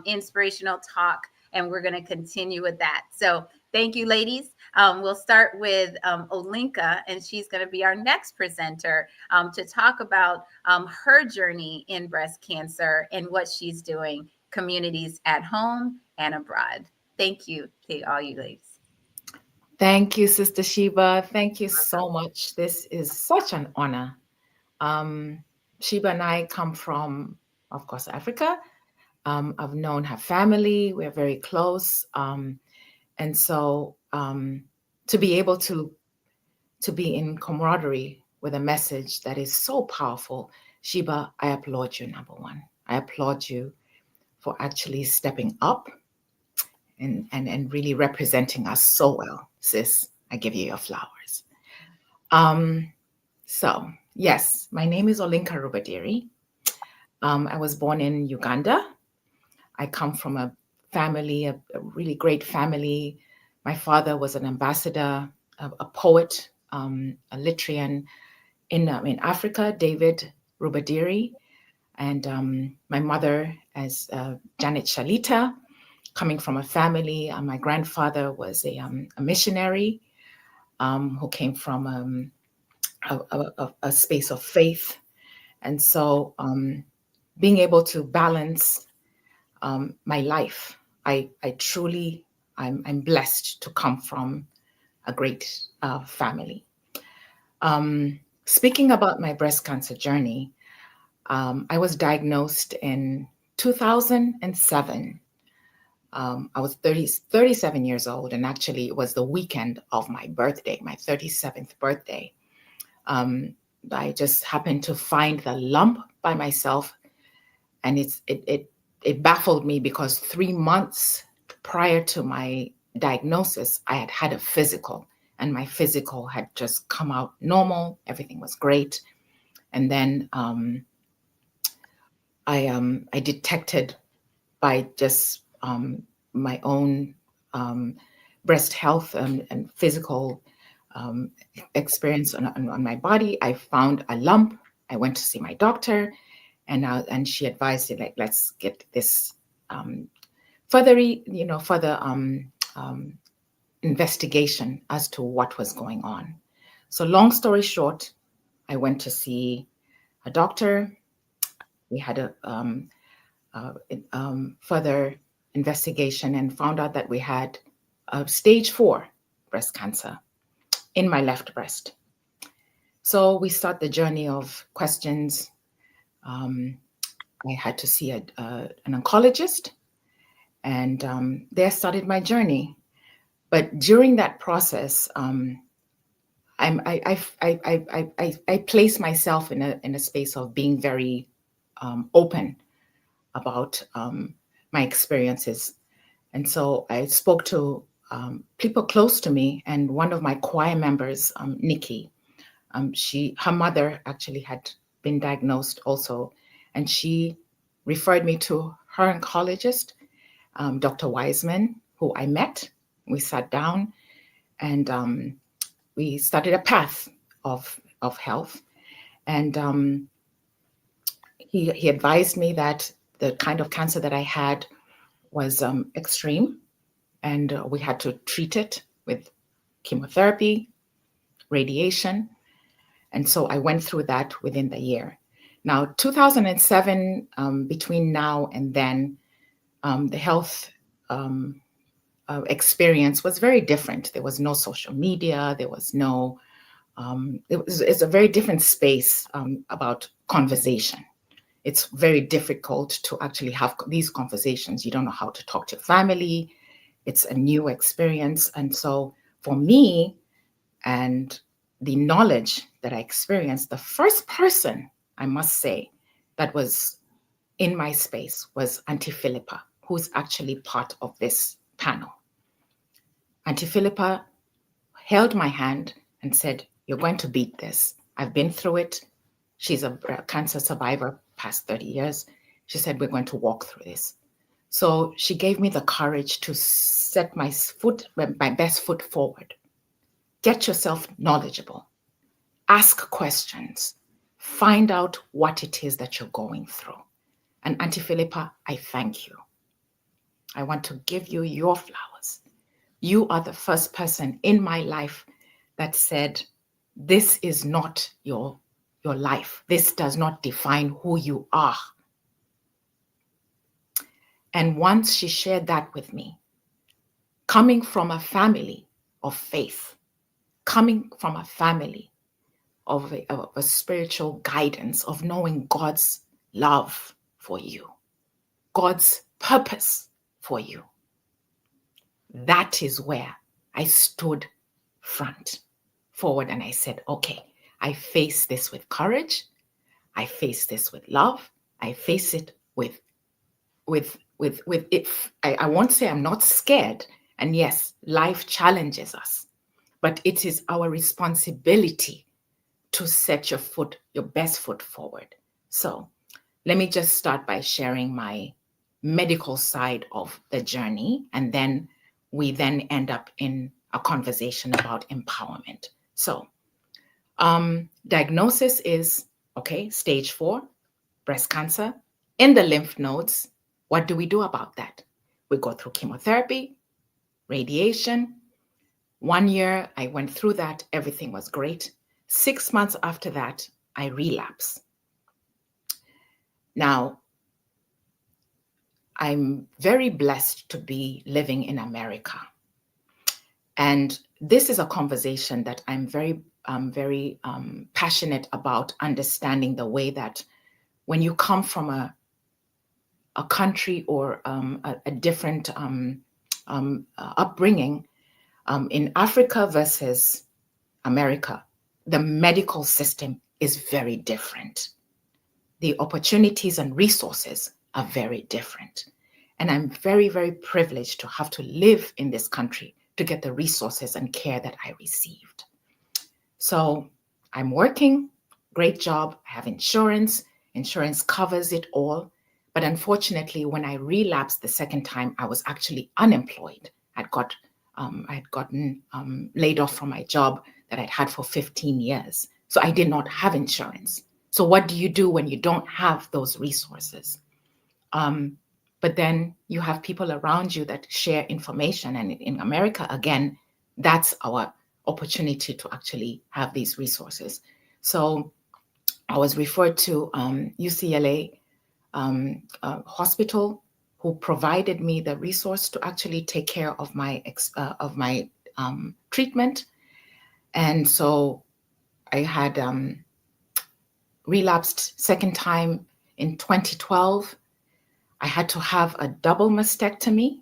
inspirational talk, and we're going to continue with that. So thank you, ladies. We'll start with Oinka, and she's going to be our next presenter to talk about her journey in breast cancer and what she's doing, communities at home and abroad. Thank you to all you ladies. Thank you, Sister Sheba. Thank you so much. This is such an honor. Sheba and I come from, of course, Africa. I've known her family. We're very close. And so to be able to be in camaraderie with a message that is so powerful, Sheba, I applaud you, number one. I applaud you for actually stepping up and really representing us so well, sis. I give you your flowers. So, yes, my name is Oinka Rubadiri. I was born in Uganda. I come from a family, a really great family. My father was an ambassador, a poet, a literarian in Africa, David Rubadiri, and my mother as Janet Shalita, coming from a family. My grandfather was a missionary who came from a space of faith. And so being able to balance my life, I'm blessed to come from a great family. Speaking about my breast cancer journey, I was diagnosed in 2007. I was 37 years old, and actually it was the weekend of my birthday, my 37th birthday. I just happened to find the lump by myself, and it baffled me because 3 months prior to my diagnosis, I had had a physical, and my physical had just come out normal. Everything was great. And then I detected by just my own breast health and physical experience on my body, I found a lump. I went to see my doctor, and she advised me, like, let's get this further investigation as to what was going on. So long story short, I went to see a doctor. We had a further investigation and found out that we had stage 4 breast cancer in my left breast. So we start the journey of questions. I had to see an oncologist, and there started my journey. But during that process, I place myself in a space of being very open about my experiences. And so I spoke to people close to me, and one of my choir members, Nikki, her mother actually had been diagnosed also, and she referred me to her oncologist, Dr. Wiseman, who I met. We sat down, and we started a path of health. And he advised me that the kind of cancer that I had was extreme, and we had to treat it with chemotherapy, radiation. And so I went through that within the year. Now, 2007, between now and then, the health experience was very different. There was no social media. There was no, it's a very different space about conversation. It's very difficult to actually have these conversations. You don't know how to talk to family. It's a new experience. And so for me, and the knowledge that I experienced, the first person, I must say, that was in my space was Auntie Philippa, who's actually part of this panel. Auntie Philippa held my hand and said, "You're going to beat this. I've been through it." She's a cancer survivor, past 30 years. She said, "We're going to walk through this." So she gave me the courage to set my best foot forward. Get yourself knowledgeable. Ask questions. Find out what it is that you're going through. And Auntie Philippa, I thank you. I want to give you your flowers. You are the first person in my life that said, this is not your life. This does not define who you are. And once she shared that with me, coming from a family of faith, coming from a family of a spiritual guidance, of knowing God's love for you, God's purpose for you, that is where I stood forward, and I said, okay, I face this with courage. I face this with love. I face it with it. I won't say I'm not scared. And yes, life challenges us, but it is our responsibility to set your best foot forward. So let me just start by sharing my medical side of the journey, and then we then end up in a conversation about empowerment. So diagnosis is, okay, stage 4, breast cancer in the lymph nodes. What do we do about that? We go through chemotherapy, radiation. 1 year, I went through that. Everything was great. 6 months after that, I relapse. Now, I'm very blessed to be living in America. And this is a conversation that I'm very passionate about, understanding the way that when you come from a country or a different upbringing, in Africa versus America, the medical system is very different. The opportunities and resources are very different. And I'm very, very privileged to have to live in this country to get the resources and care that I received. So I'm working, great job. I have insurance. Insurance covers it all. But unfortunately, when I relapsed the second time, I was actually unemployed. I had gotten laid off from my job that I'd had for 15 years. So I did not have insurance. So what do you do when you don't have those resources? But then you have people around you that share information. And in America, again, that's our opportunity to actually have these resources. So I was referred to UCLA hospital, who provided me the resource to actually take care of my treatment. And so I had relapsed second time in 2012. I had to have a double mastectomy,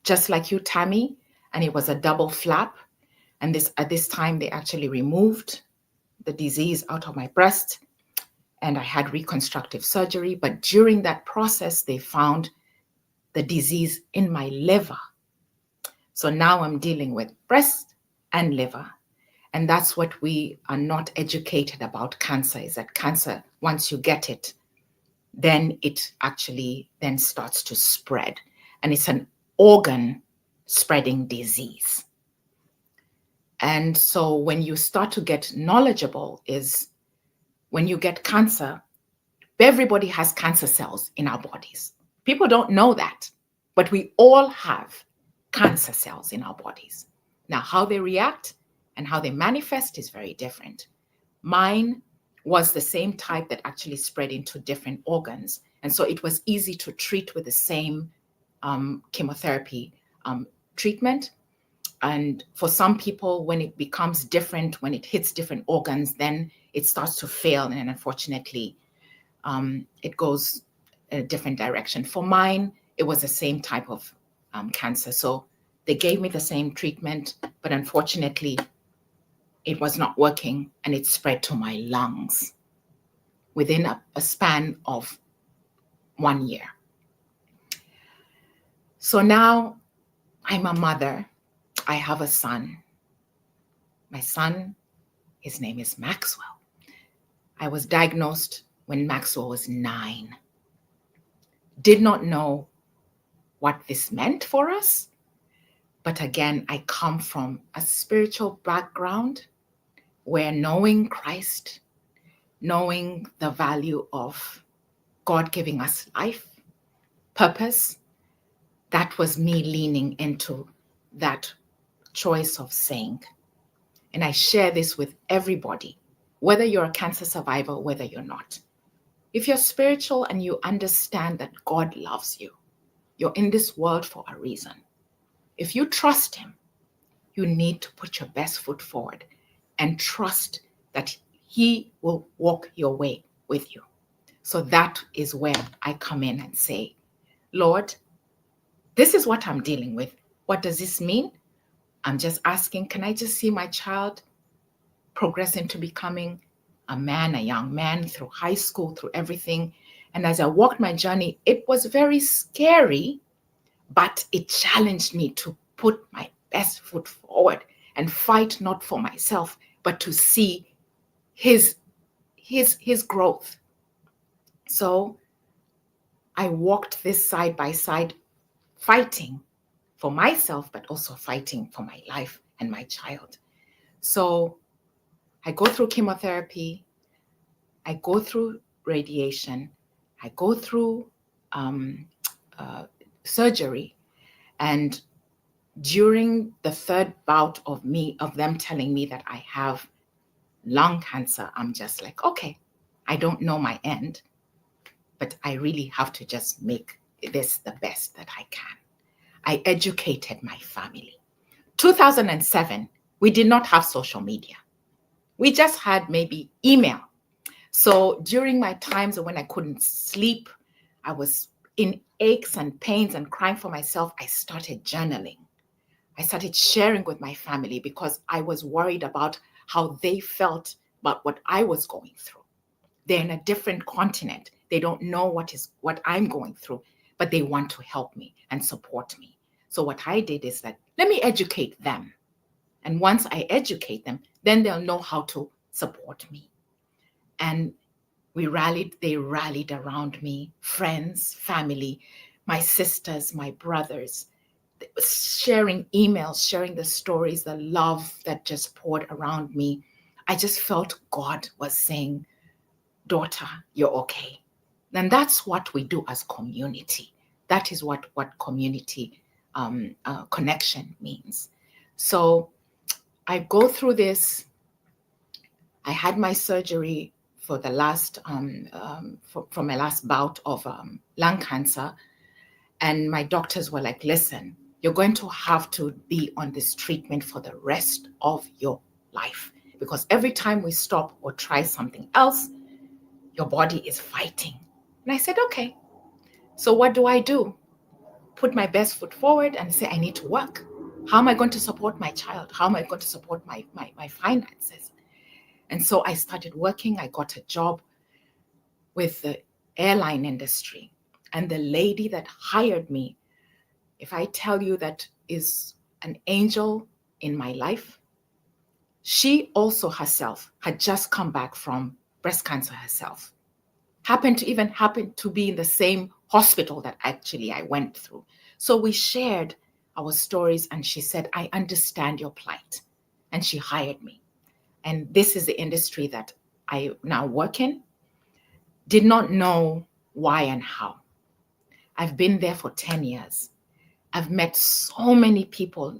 just like you, Tammy, and it was a double flap. And at this time, they actually removed the disease out of my breast, and I had reconstructive surgery. But during that process, they found the disease in my liver. So now I'm dealing with breast and liver. And that's what we are not educated about cancer, is that cancer, once you get it, then it actually then starts to spread. And it's an organ spreading disease. And so when you start to get knowledgeable is when you get cancer, everybody has cancer cells in our bodies. People don't know that, but we all have cancer cells in our bodies. Now, how they react and how they manifest is very different. Mine was the same type that actually spread into different organs. And so it was easy to treat with the same chemotherapy treatment. And for some people, when it becomes different, when it hits different organs, then it starts to fail. And unfortunately, it goes in a different direction. For mine, it was the same type of cancer. So they gave me the same treatment, but unfortunately, it was not working, and it spread to my lungs within a span of 1 year. So now I'm a mother. I have a son. My son, his name is Maxwell. I was diagnosed when Maxwell was 9. Did not know what this meant for us. But again, I come from a spiritual background where knowing Christ, knowing the value of God giving us life, purpose, that was me leaning into that choice of saying. And I share this with everybody, whether you're a cancer survivor, whether you're not. If you're spiritual and you understand that God loves you, you're in this world for a reason. If you trust him, you need to put your best foot forward and trust that he will walk your way with you. So that is where I come in and say, Lord, this is what I'm dealing with. What does this mean? I'm just asking, can I just see my child progress into becoming a man, a young man, through high school, through everything? And as I walked my journey, it was very scary, but it challenged me to put my best foot forward and fight not for myself, but to see his growth. So I walked this side by side, fighting for myself, but also fighting for my life and my child. So I go through chemotherapy, I go through radiation, I go through surgery. And during the third bout of them telling me that I have lung cancer, I'm just like, okay, I don't know my end, but I really have to just make this the best that I can. I educated my family. 2007, we did not have social media. We just had maybe email. So during my times when I couldn't sleep, I was in aches and pains and crying for myself, I started journaling. I started sharing with my family because I was worried about how they felt about what I was going through. They're in a different continent. They don't know what I'm going through, but they want to help me and support me. So what I did is that Let me educate them. And once I educate them, then they'll know how to support me. And they rallied around me, friends, family, my sisters, my brothers, sharing emails, sharing the stories, the love that just poured around me. I just felt God was saying, daughter, you're okay. And that's what we do as community. That is what community connection means. So I go through this. I had my surgery for the last, for my last bout of lung cancer. And my doctors were like, listen, you're going to have to be on this treatment for the rest of your life. Because every time we stop or try something else, your body is fighting. And I said, okay. So what do? Put my best foot forward and say, I need to work. How am I going to support my child? How am I going to support my finances? And so I started working. I got a job with the airline industry. And the lady that hired me, if I tell you that is an angel in my life, she also herself had just come back from breast cancer herself. Happened to be in the same hospital that actually I went through. So we shared our stories and she said, I understand your plight. And she hired me. And this is the industry that I now work in. Did not know why and how. I've been there for 10 years. I've met so many people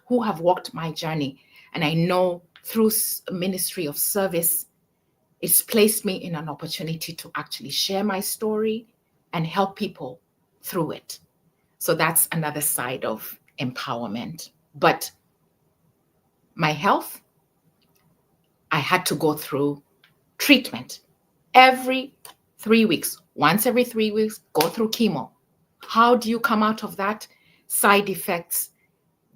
who have walked my journey. And I know through ministry of service, it's placed me in an opportunity to actually share my story and help people through it. So that's another side of empowerment. But my health, I had to go through treatment every 3 weeks. Once every 3 weeks, go through chemo. How do you come out of that? Side effects,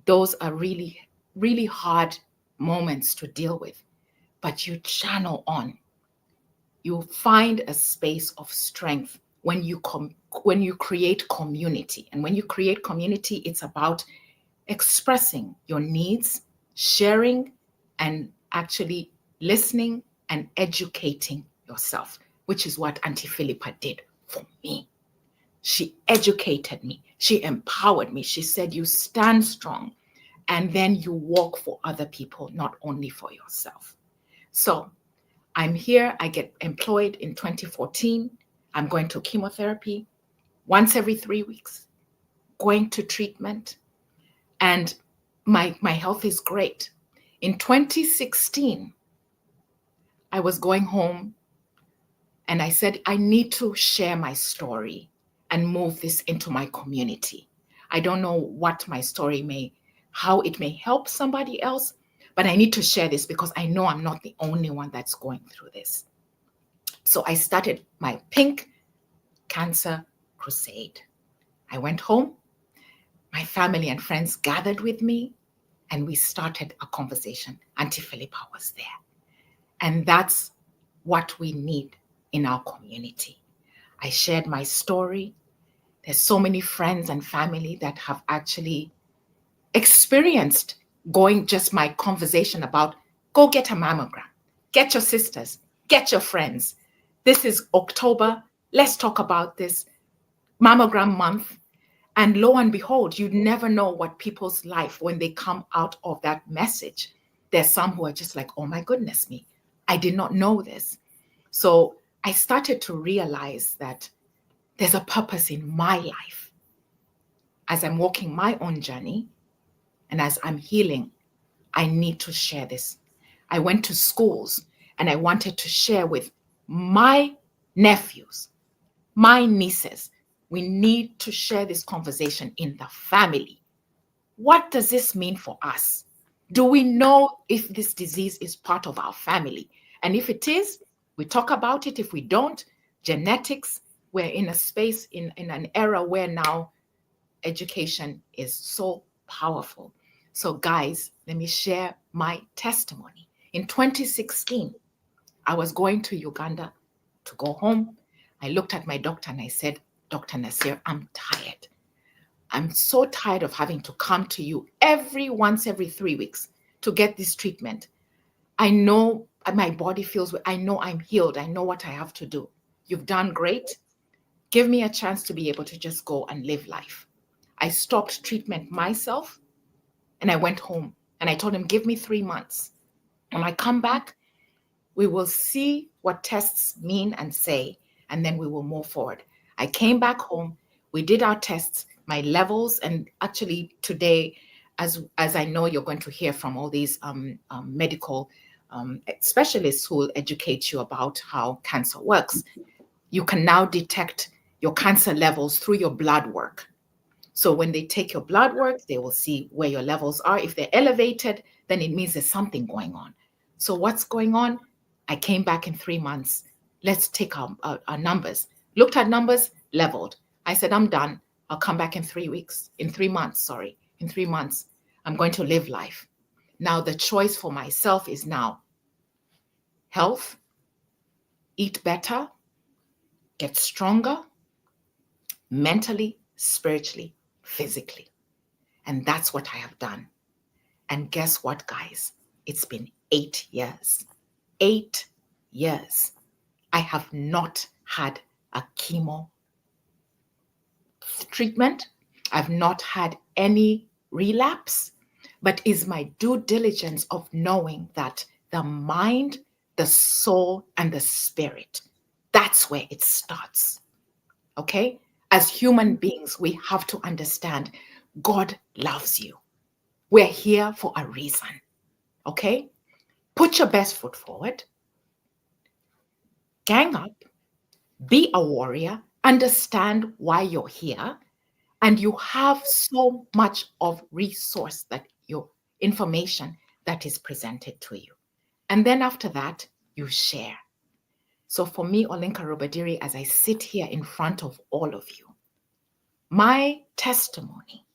those are really, really hard moments to deal with. But you channel on. You find a space of strength when you create community. And when you create community, it's about expressing your needs, sharing, and actually listening and educating yourself, which is what Auntie Philippa did for me. She educated me. She empowered me. She said, you stand strong and then you walk for other people, not only for yourself. So I'm here. I get employed in 2014. I'm going to chemotherapy once every 3 weeks, going to treatment. And my health is great. In 2016, I was going home and I said, I need to share my story and move this into my community. I don't know what my story how it may help somebody else, but I need to share this because I know I'm not the only one that's going through this. So I started my Pink Cancer Crusade. I went home, my family and friends gathered with me, and we started a conversation. Auntie Philippa was there. And that's what we need in our community. I shared my story. There's so many friends and family that have actually experienced just my conversation about go get a mammogram, get your sisters, get your friends. This is October. Let's talk about this mammogram month. And lo and behold, you never know what people's life, when they come out of that message, there's some who are just like, oh my goodness me, I did not know this. So I started to realize that there's a purpose in my life. As I'm walking my own journey and as I'm healing, I need to share this. I went to schools and I wanted to share with my nephews, my nieces. We need to share this conversation in the family. What does this mean for us? Do we know if this disease is part of our family? And if it is, we talk about it. If we don't, genetics, we're in a space, in an era where now education is so powerful. So guys, let me share my testimony. In 2016, I was going to Uganda to go home. I looked at my doctor and I said, Dr. Nasir, I'm tired. I'm so tired of having to come to you once every 3 weeks to get this treatment. I know my body feels, I know I'm healed. I know what I have to do. You've done great. Give me a chance to be able to just go and live life. I stopped treatment myself and I went home and I told him, give me 3 months. When I come back, we will see what tests mean and say, and then we will move forward. I came back home. We did our tests, my levels, and actually today, as I know you're going to hear from all these medical specialists who will educate you about how cancer works, you can now detect your cancer levels through your blood work. So when they take your blood work, they will see where your levels are. If they're elevated, then it means there's something going on. So what's going on? I came back in 3 months. Let's take our numbers. Looked at numbers, leveled. I said, I'm done. I'll come back in 3 weeks. In 3 months, sorry. In 3 months, I'm going to live life. Now the choice for myself is now health, eat better, get stronger, mentally, spiritually, physically. And that's what I have done. And guess what, guys? It's been 8 years. 8 years. I have not had a chemo treatment. I've not had any relapse, but is my due diligence of knowing that the mind, the soul, and the spirit, that's where it starts. Okay? As human beings, we have to understand God loves you. We're here for a reason. Okay? Put your best foot forward. Gang up. Be a warrior. Understand why you're here. And you have so much of resource, that your information that is presented to you. And then after that, you share. So for me, Oinka Rubadiri, as I sit here in front of all of you, my testimony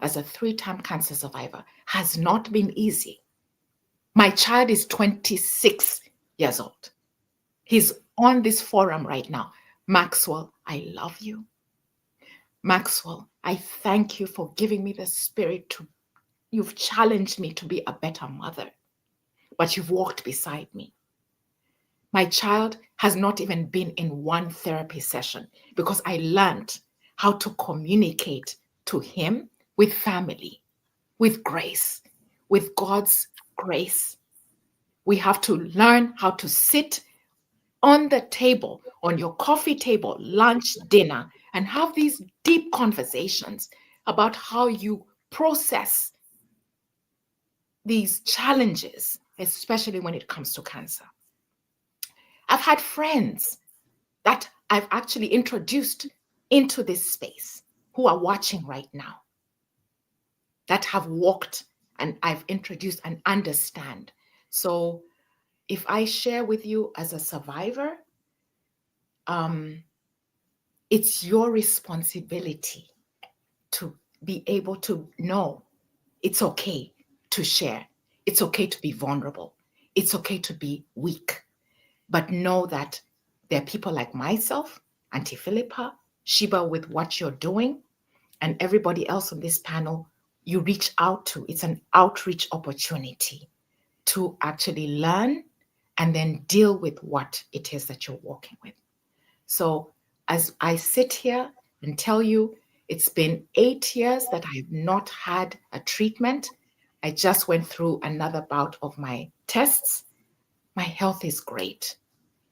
as a 3-time cancer survivor has not been easy. My child is 26 years old. He's on this forum right now. Maxwell, I love you. Maxwell, I thank you for giving me the spirit you've challenged me to be a better mother, but you've walked beside me. My child has not even been in one therapy session because I learned how to communicate to him with family, with grace, with God's grace. We have to learn how to sit on the table, on your coffee table, lunch, dinner, and have these deep conversations about how you process these challenges, especially when it comes to cancer. I've had friends that I've actually introduced into this space who are watching right now, that have walked and I've introduced and understand. So if I share with you as a survivor, it's your responsibility to be able to know it's okay to share. It's okay to be vulnerable. It's okay to be weak. But know that there are people like myself, Auntie Philippa, Sheba, with what you're doing, and everybody else on this panel, you reach out to. It's an outreach opportunity to actually learn and then deal with what it is that you're working with. So as I sit here and tell you, it's been 8 years that I've not had a treatment. I just went through another bout of my tests. My health is great.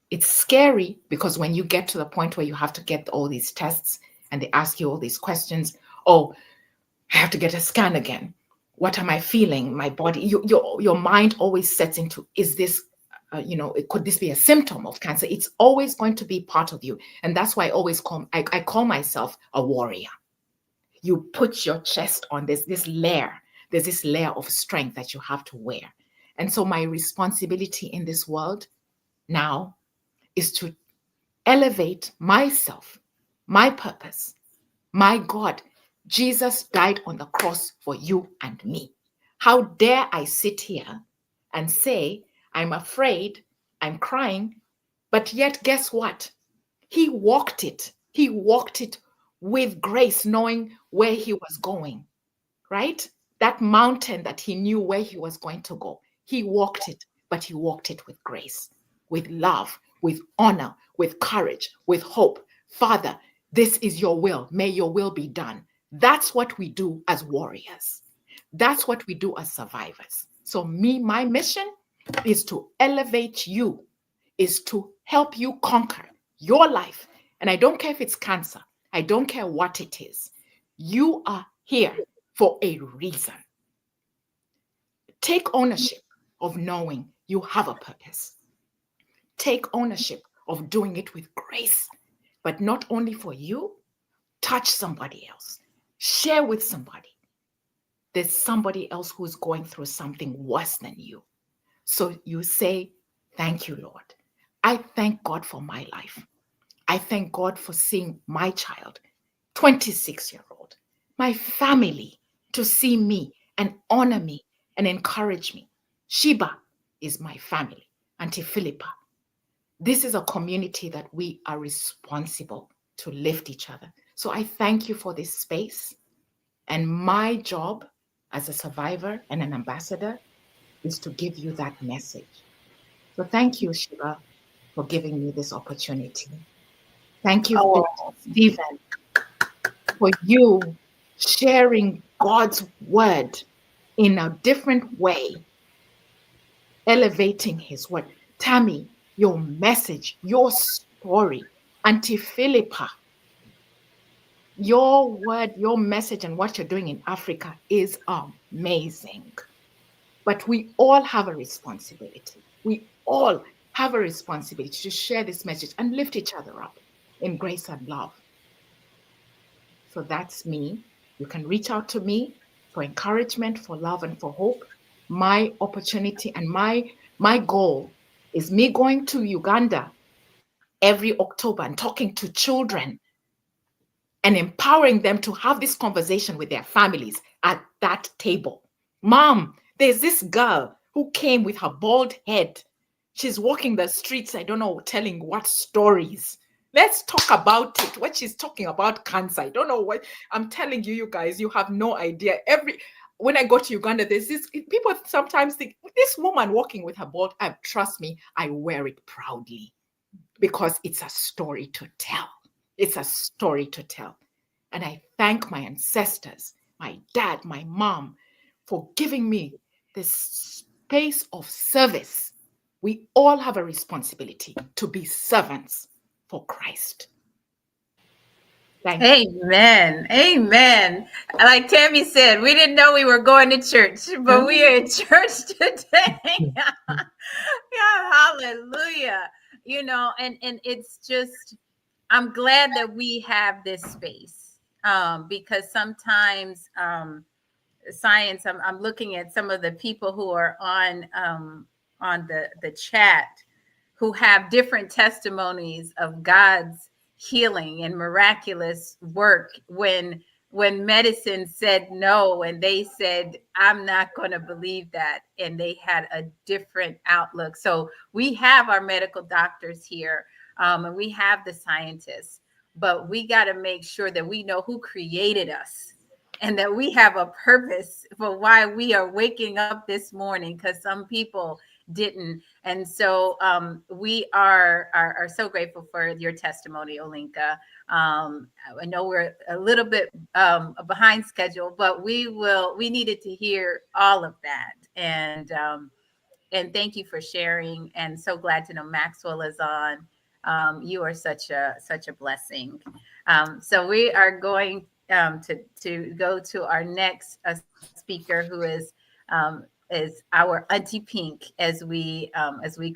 It's scary because when you get to the point where you have to get all these tests and they ask you all these questions, oh, I have to get a scan again. What am I feeling? My body, your mind always sets into, is this, could this be a symptom of cancer? It's always going to be part of you. And that's why I call myself a warrior. You put your chest on this layer. There's this layer of strength that you have to wear. And so my responsibility in this world now is to elevate myself, my purpose, my God. Jesus died on the cross for you and me. How dare I sit here and say, I'm afraid, I'm crying, but yet guess what? He walked it. He walked it with grace, knowing where he was going, right? That mountain that he knew where he was going to go. He walked it, but he walked it with grace, with love, with honor, with courage, with hope. Father, this is your will. May your will be done. That's what we do as warriors. That's what we do as survivors. So my mission is to elevate you, is to help you conquer your life. And I don't care if it's cancer. I don't care what it is. You are here for a reason. Take ownership of knowing you have a purpose. Take ownership of doing it with grace, but not only for you. Touch somebody else. Share with somebody. There's somebody else who's going through something worse than you. So you say, thank you, Lord. I thank God for my life. I thank God for seeing my child, 26-year-old, my family, to see me and honor me and encourage me. Sheba is my family. Auntie Philippa. This is a community that we are responsible to lift each other. So I thank you for this space. And my job as a survivor and an ambassador is to give you that message. So thank you, Sheba, for giving me this opportunity. Thank you, Stephen, for you sharing God's word in a different way, elevating his word. Tammy, your message, your story. Auntie Philippa, your word, your message, and what you're doing in Africa is amazing. But we all have a responsibility. We all have a responsibility to share this message and lift each other up in grace and love. So that's me. You can reach out to me for encouragement, for love, and for hope. My opportunity and my goal is me going to Uganda every October and talking to children and empowering them to have this conversation with their families at that table. Mom, there's this girl who came with her bald head. She's walking the streets, I don't know, telling what stories. Let's talk about it. What she's talking about cancer. I don't know what I'm telling you, you guys, you have no idea. When I go to Uganda, there's this, people sometimes think, this woman walking with her bald, trust me, I wear it proudly because it's a story to tell. It's a story to tell. And I thank my ancestors, my dad, my mom, for giving me this space of service. We all have a responsibility to be servants for Christ. Thank you. Amen. Amen. Like Tammy said, we didn't know we were going to church, but we are in church today. Yeah, hallelujah. And it's just, I'm glad that we have this space, because sometimes science, I'm looking at some of the people who are on the chat who have different testimonies of God's healing and miraculous work when medicine said no and they said, I'm not going to believe that, and they had a different outlook. So we have our medical doctors here, and we have the scientists, but we got to make sure that we know who created us and that we have a purpose for why we are waking up this morning, because some people didn't. And so we are so grateful for your testimony, Olinka. I know we're a little bit behind schedule, but we needed to hear all of that. And thank you for sharing. And so glad to know Maxwell is on. You are such a blessing. So we are going to go to our next speaker, who is our Auntie Pink, as we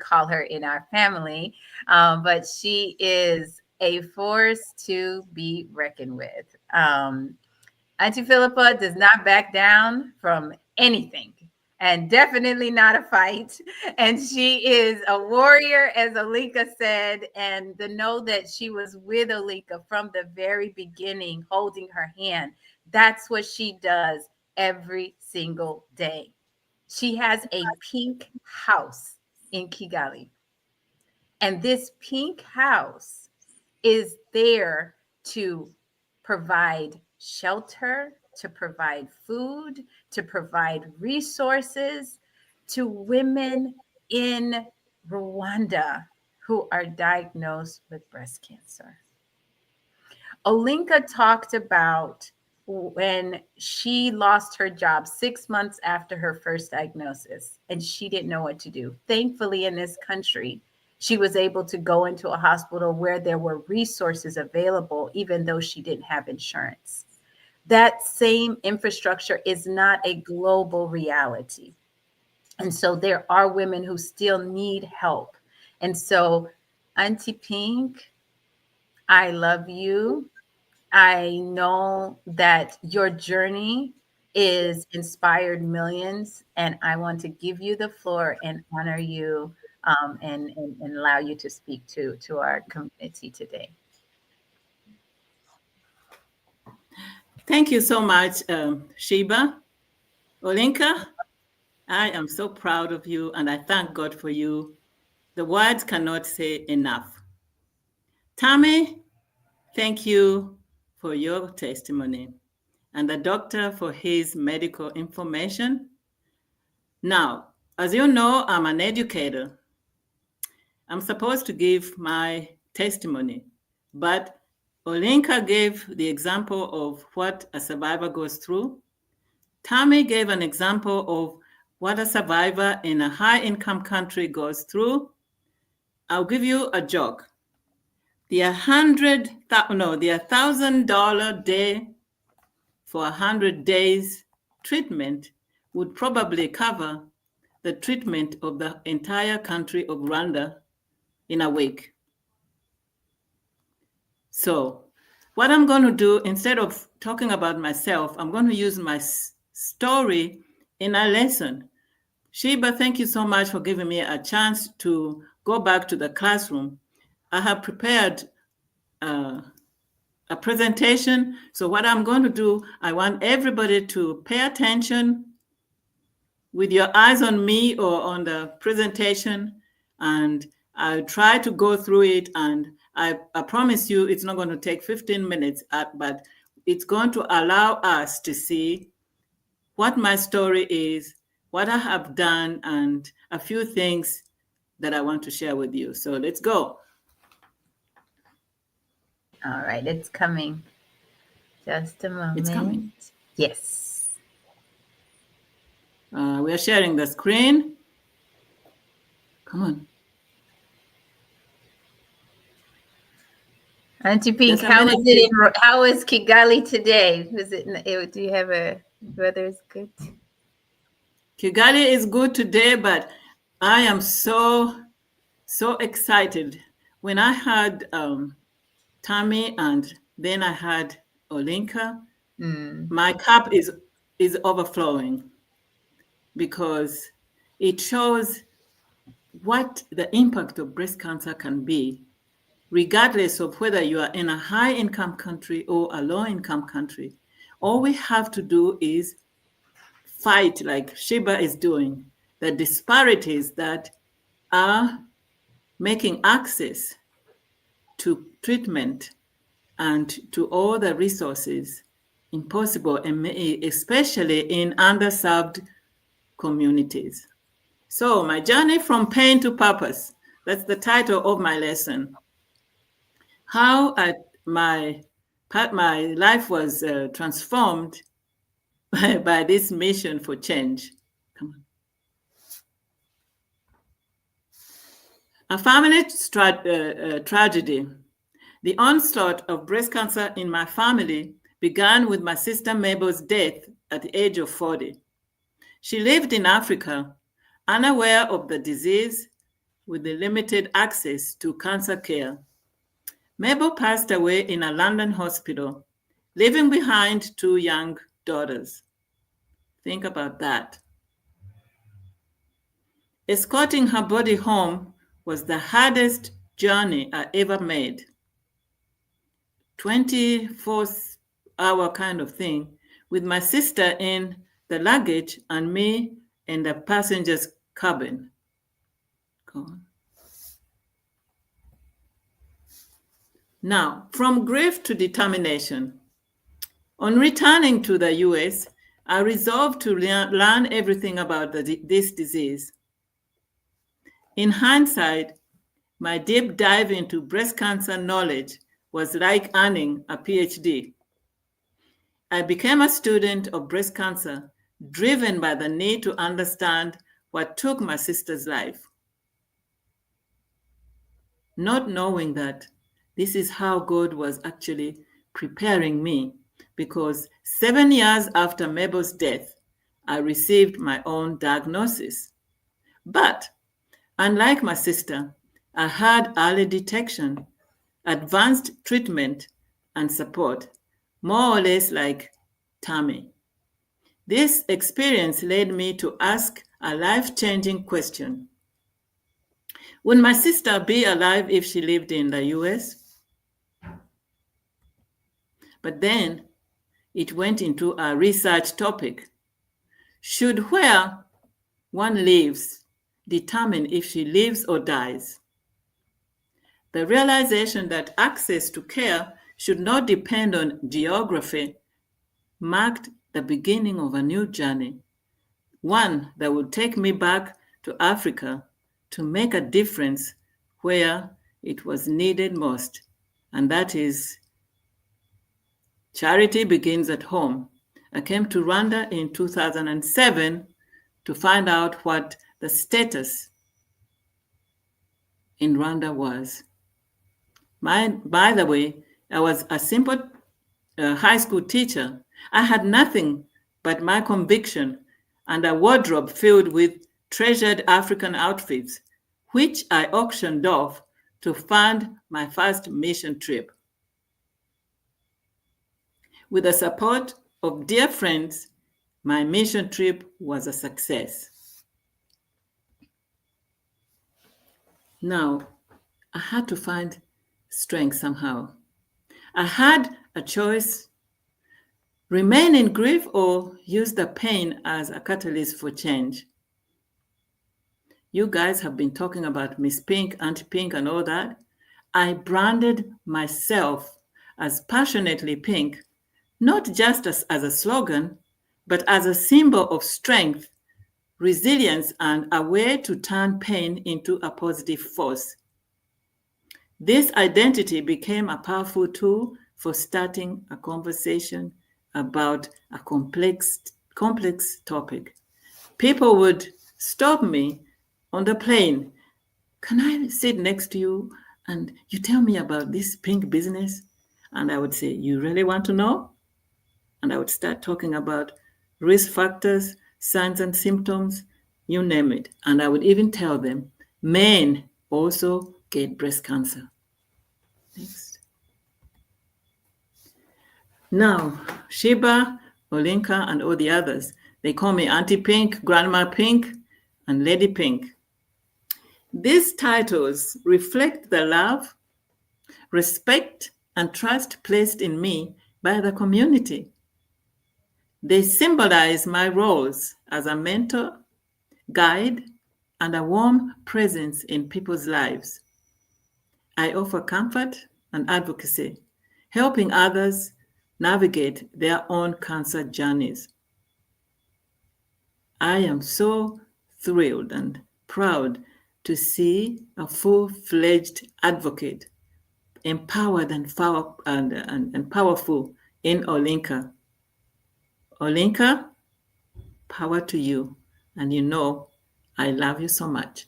call her in our family. But she is a force to be reckoned with. Auntie Philippa does not back down from anything, and definitely not a fight. And she is a warrior, as Olinka said, and to know that she was with Olinka from the very beginning, holding her hand. That's what she does every single day. She has a pink house in Kigali. And this pink house is there to provide shelter, to provide food, to provide resources to women in Rwanda who are diagnosed with breast cancer. Oinka talked about when she lost her job 6 months after her first diagnosis and she didn't know what to do. Thankfully, in this country, she was able to go into a hospital where there were resources available, even though she didn't have insurance. That same infrastructure is not a global reality. And so there are women who still need help. And so, Auntie Pink, I love you. I know that your journey is inspired millions, and I want to give you the floor and honor you, and allow you to speak to our community today. Thank you so much, Sheba. Oinka, I am so proud of you, and I thank God for you. The words cannot say enough. Tammy, thank you for your testimony, and the doctor for his medical information. Now, as you know, I'm an educator. I'm supposed to give my testimony, but Oinka gave the example of what a survivor goes through. Tammy gave an example of what a survivor in a high-income country goes through. I'll give you a joke. The $1,000 day for 100 days treatment would probably cover the treatment of the entire country of Rwanda in a week. So what I'm going to do, instead of talking about myself, I'm going to use my story in a lesson. Sheba, thank you so much for giving me a chance to go back to the classroom. I have prepared a presentation. So what I'm going to do, I want everybody to pay attention with your eyes on me or on the presentation, and I'll try to go through it, and I promise you it's not going to take 15 minutes, but it's going to allow us to see what my story is, what I have done, and a few things that I want to share with you. So let's go. All right, it's coming. Just a moment. It's coming. Yes. We are sharing the screen. Come on. Auntie Pink, how is Kigali today? Do you have a weather is good? Kigali is good today, but I am so excited. When I had Tammy and then I had Oinka, my cup is overflowing because it shows what the impact of breast cancer can be, regardless of whether you are in a high-income country or a low-income country. All we have to do is fight, like Sheba is doing, the disparities that are making access to treatment and to all the resources impossible, and especially in underserved communities. So my journey from pain to purpose, that's the title of my lesson. How my life was transformed by this mission for change. Come on. A family tragedy. The onslaught of breast cancer in my family began with my sister Mabel's death at the age of 40. She lived in Africa, unaware of the disease, with the limited access to cancer care. Mabel passed away in a London hospital, leaving behind 2 young daughters. Think about that. Escorting her body home was the hardest journey I ever made. 24-hour kind of thing, with my sister in the luggage and me in the passenger's cabin. Go on. Now, from grief to determination, On returning to the US, I resolved to learn everything about this disease. In hindsight, my deep dive into breast cancer knowledge was like earning a PhD. I became a student of breast cancer, driven by the need to understand what took my sister's life. Not knowing that this is how God was actually preparing me, because 7 years after Mabel's death, I received my own diagnosis. But unlike my sister, I had early detection, advanced treatment, and support, more or less like Tammy. This experience led me to ask a life-changing question. Would my sister be alive if she lived in the US? But then it went into a research topic. Should where one lives determine if she lives or dies? The realization that access to care should not depend on geography marked the beginning of a new journey, one that would take me back to Africa to make a difference where it was needed most, and that is charity begins at home. I came to Rwanda in 2007 to find out what the status in Rwanda was. By the way, I was a simple high school teacher. I had nothing but my conviction and a wardrobe filled with treasured African outfits, which I auctioned off to fund my first mission trip. With the support of dear friends, my mission trip was a success. Now, I had to find strength somehow. I had a choice: remain in grief or use the pain as a catalyst for change. You guys have been talking about Miss Pink, Auntie Pink, and all that. I branded myself as passionately pink, not just as a slogan, but as a symbol of strength, resilience, and a way to turn pain into a positive force. This identity became a powerful tool for starting a conversation about a complex topic. People would stop me on the plane. Can I sit next to you and you tell me about this pink business? And I would say, you really want to know? And I would start talking about risk factors, signs and symptoms, you name it. And I would even tell them, men also get breast cancer. Next. Now, Sheba, Olinka, and all the others, they call me Auntie Pink, Grandma Pink, and Lady Pink. These titles reflect the love, respect, and trust placed in me by the community. They symbolize my roles as a mentor, guide, and a warm presence in people's lives. I offer comfort and advocacy, helping others navigate their own cancer journeys. I am so thrilled and proud to see a full-fledged advocate, empowered and powerful in Olinka. Olinka, power to you, and you know I love you so much.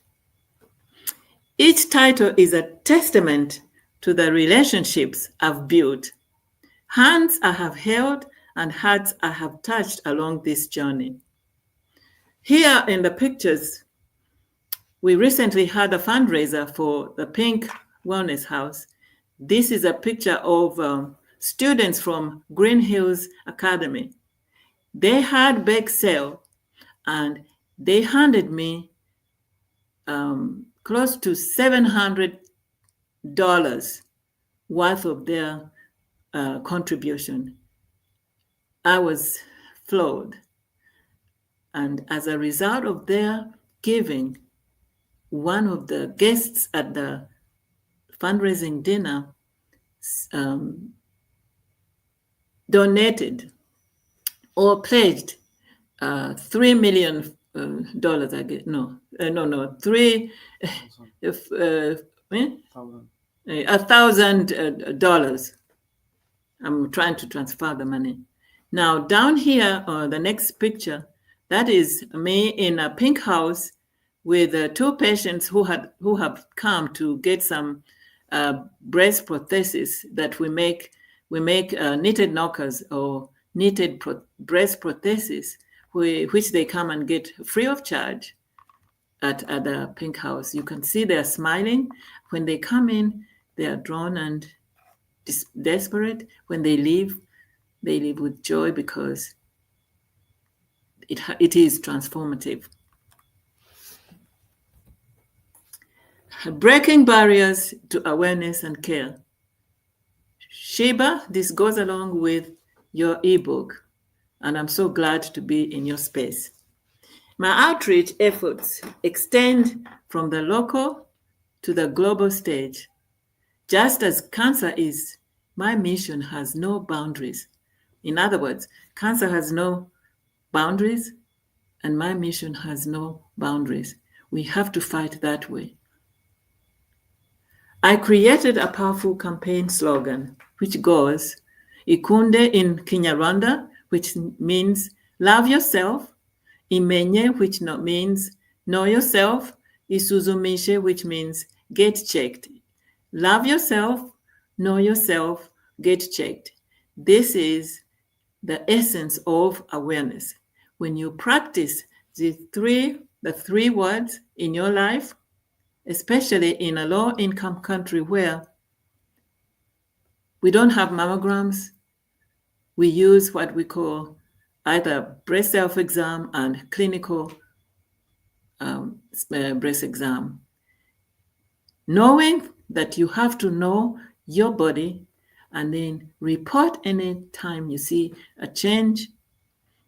Each title is a testament to the relationships I've built, hands I have held, and hearts I have touched along this journey. Here in the pictures, we recently had a fundraiser for the Pink Wellness House. This is a picture of students from Green Hills Academy. They had bake sale and they handed me close to $700 worth of their contribution. I was floored. And as a result of their giving, one of the guests at the donated or pledged $3 million, I guess. No, $1,000. I'm trying to transfer the money. Now, down here, the next picture, that is me in a pink house with two patients who have come to get some breast prosthesis that we make knitted knockers or knitted breast prosthesis, which they come and get free of charge at the pink house. You can see they're smiling. When they come in, they are drawn and desperate. When they leave with joy because it is transformative. Breaking barriers to awareness and care. Sheba, this goes along with your ebook, and I'm so glad to be in your space. My outreach efforts extend from the local to the global stage. Just as cancer is, my mission has no boundaries. In other words, cancer has no boundaries, and my mission has no boundaries. We have to fight that way. I created a powerful campaign slogan, which goes, Ikunde in Kinyarwanda, which means love yourself, Imenye, which means know yourself, Isuzumishe, which means get checked. Love yourself, know yourself, get checked. This is the essence of awareness. When you practice the three words in your life, especially in a low-income country where we don't have mammograms, we use what we call either breast self-exam and clinical breast exam. Knowing that you have to know your body and then report any time you see a change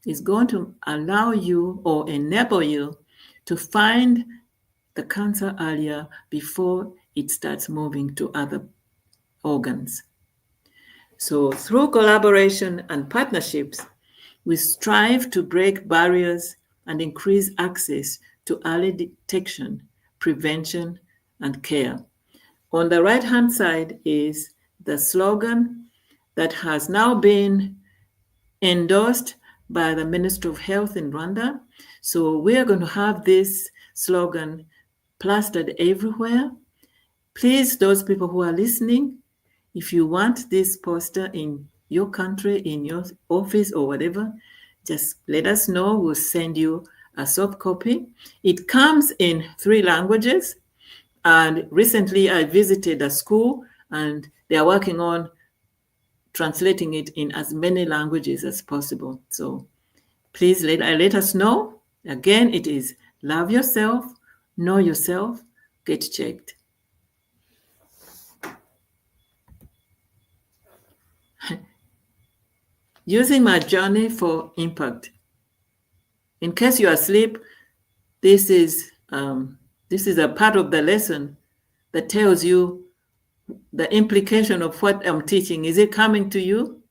is going to allow you or enable you to find the cancer earlier before it starts moving to other organs. So through collaboration and partnerships, we strive to break barriers and increase access to early detection, prevention, and care. On the right-hand side is the slogan that has now been endorsed by the Ministry of Health in Rwanda. So we are going to have this slogan plastered everywhere. Please, those people who are listening, if you want this poster in your country, in your office or whatever, just let us know. We'll send you a soft copy. It comes in 3 languages. And recently I visited a school and they are working on translating it in as many languages as possible. So please let us know. Again, it is love yourself, know yourself, get checked. Using my journey for impact. In case you are asleep, this is a part of the lesson that tells you the implication of what I'm teaching. Is it coming to you?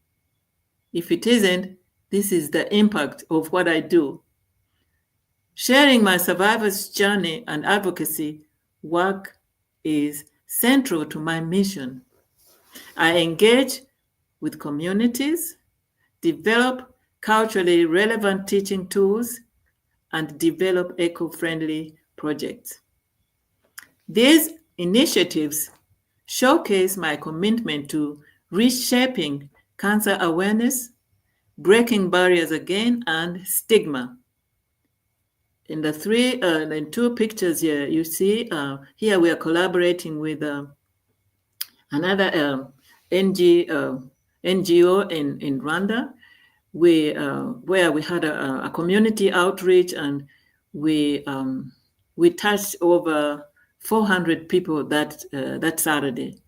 If it isn't, this is the impact of what I do. Sharing my survivor's journey and advocacy work is central to my mission. I engage with communities, develop culturally relevant teaching tools, and develop eco-friendly projects. These initiatives showcase my commitment to reshaping cancer awareness, breaking barriers again, and stigma. In the 2 pictures here, you see, here we are collaborating with another NGO in Rwanda, where we had a community outreach, and we touched over 400 people that Saturday.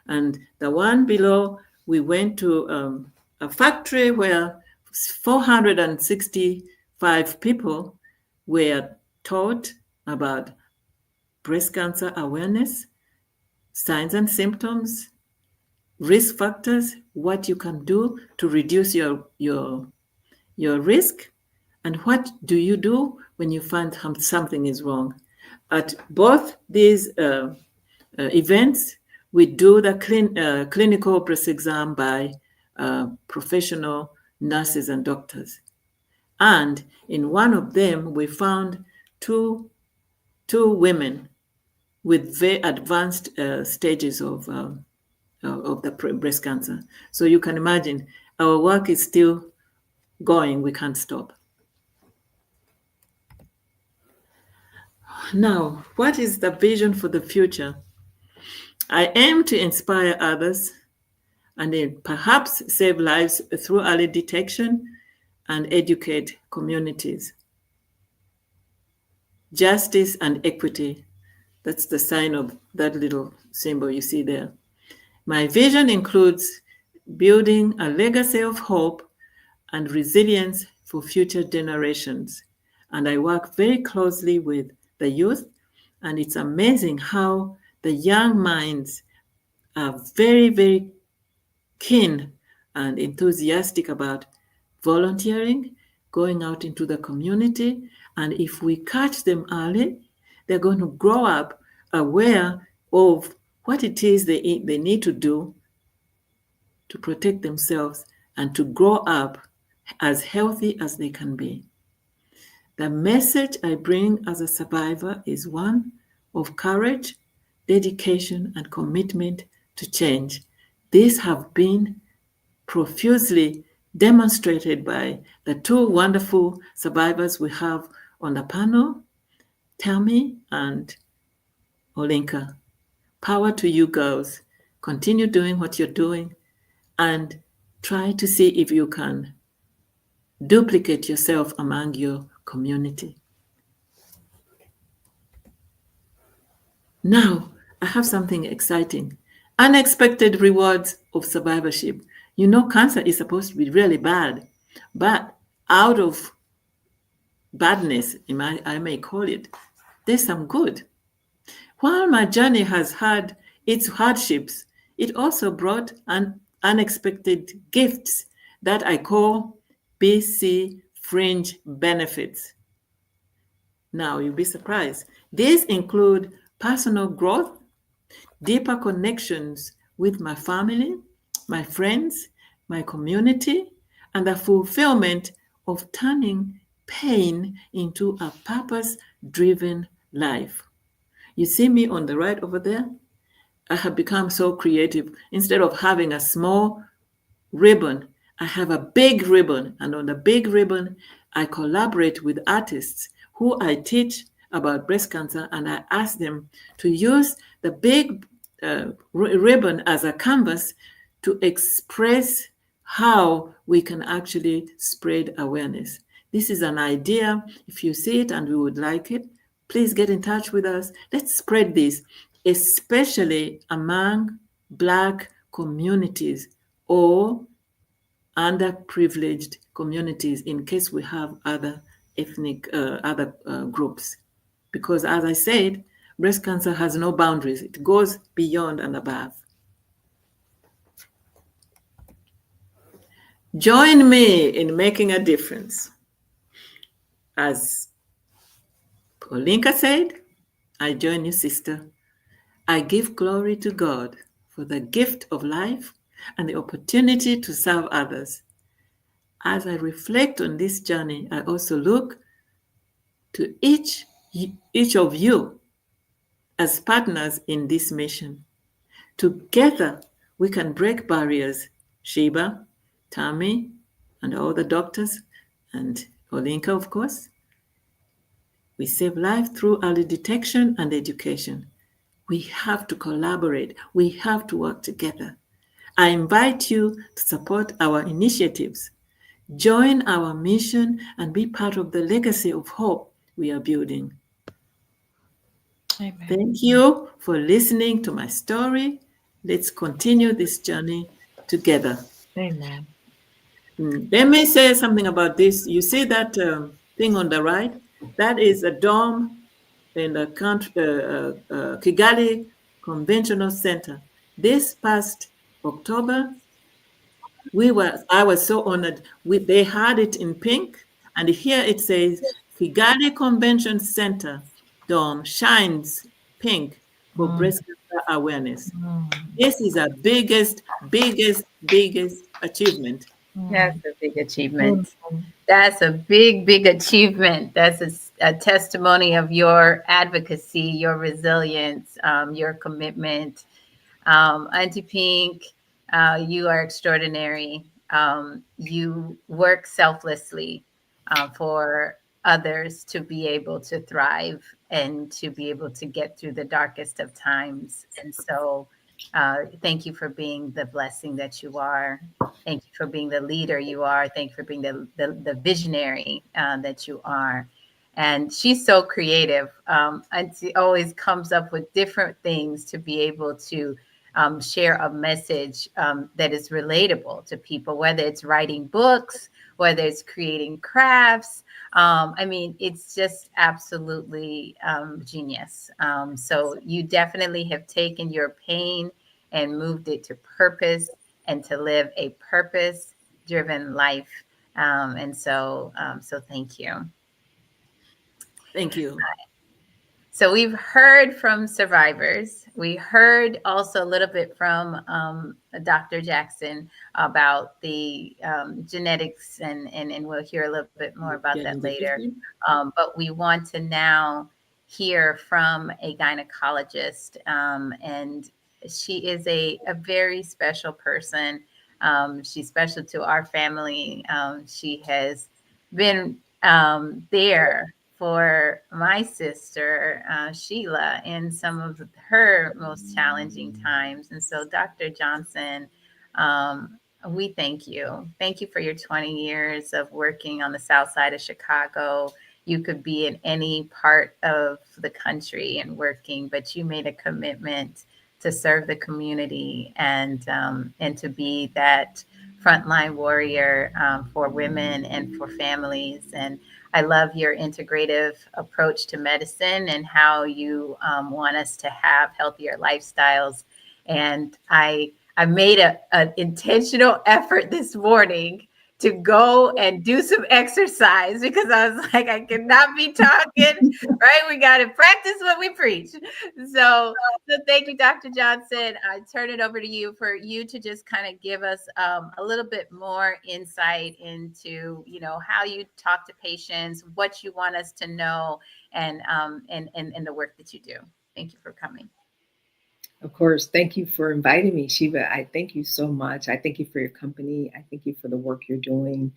And the one below, we went to a factory where 465 people were taught about breast cancer awareness, signs and symptoms, risk factors, what you can do to reduce your risk, and what do you do when you find something is wrong. At both these events, we do the clinical breast exam by professional nurses and doctors. And in one of them, we found two women with very advanced stages of the breast cancer. So you can imagine our work is still going. We can't stop. Now, what is the vision for the future? I aim to inspire others and then perhaps save lives through early detection and educate communities. Justice and equity, that's the sign of that little symbol you see there. My vision includes building a legacy of hope and resilience for future generations. And I work very closely with the youth, and it's amazing how the young minds are very, very keen and enthusiastic about volunteering, going out into the community. And if we catch them early, they're going to grow up aware of what it is they need to do to protect themselves and to grow up as healthy as they can be. The message I bring as a survivor is one of courage, dedication, and commitment to change. These have been profusely demonstrated by the two wonderful survivors we have on the panel, Tammy and Oinka. Power to you girls. Continue doing what you're doing and try to see if you can duplicate yourself among your community. Now, I have something exciting. Unexpected rewards of survivorship. You know, cancer is supposed to be really bad, but out of badness, I may call it, there's some good. While my journey has had its hardships, it also brought unexpected gifts that I call BC fringe benefits. Now, you'll be surprised. These include personal growth, deeper connections with my family, my friends, my community, and the fulfillment of turning pain into a purpose-driven life. You see me on the right over there? I have become so creative. Instead of having a small ribbon, I have a big ribbon. And on the big ribbon, I collaborate with artists who I teach about breast cancer, and I ask them to use the big ribbon as a canvas to express how we can actually spread awareness. This is an idea. If you see it and we would like it, please get in touch with us. Let's spread this, especially among Black communities or underprivileged communities, in case we have other ethnic, groups. Because as I said, breast cancer has no boundaries. It goes beyond and above. Join me in making a difference. As Oinka said, I join you, sister. I give glory to God for the gift of life and the opportunity to serve others. As I reflect on this journey, I also look to each of you as partners in this mission. Together, we can break barriers. Sheba, Tammy, and all the doctors, and Oinka, of course. We save life through early detection and education. We have to collaborate. We have to work together. I invite you to support our initiatives. Join our mission and be part of the legacy of hope we are building. Amen. Thank you for listening to my story. Let's continue this journey together. Amen. Let me say something about this. You see that thing on the right? That is a dome in the Kigali Conventional Center. This past October. I was so honored. They had it in pink, and here it says Kigali Convention Center Dome shines pink for breast cancer awareness. This is a biggest achievement. That's a big achievement. That's a big achievement. That's a testimony of your advocacy, your resilience, your commitment. Auntie Pink, you are extraordinary. You work selflessly for others to be able to thrive and to be able to get through the darkest of times. And so, thank you for being the blessing that you are. Thank you for being the leader you are. Thank you for being the visionary that you are. And she's so creative. And she always comes up with different things to be able to share a message that is relatable to people, whether it's writing books, whether it's creating crafts. I mean, it's just absolutely genius. So you definitely have taken your pain and moved it to purpose and to live a purpose-driven life. And so thank you. Thank you. So we've heard from survivors. We heard also a little bit from Dr. Jackson about the genetics, and we'll hear a little bit more about that later. But we want to now hear from a gynecologist, and she is a very special person. She's special to our family. She has been there for my sister, Sheila, in some of her most challenging times. And so, Dr. Johnson, we thank you. Thank you for your 20 years of working on the South Side of Chicago. You could be in any part of the country and working, but you made a commitment to serve the community and to be that frontline warrior for women and for families. And I love your integrative approach to medicine and how you want us to have healthier lifestyles. And I made an intentional effort this morning to go and do some exercise because I was like, I cannot be talking, right? We got to practice what we preach. So thank you, Dr. Johnson. I turn it over to you for you to just kind of give us a little bit more insight into, how you talk to patients, what you want us to know, and the work that you do. Thank you for coming. Of course. Thank you for inviting me, Shiva. I thank you so much. I thank you for your company. I thank you for the work you're doing.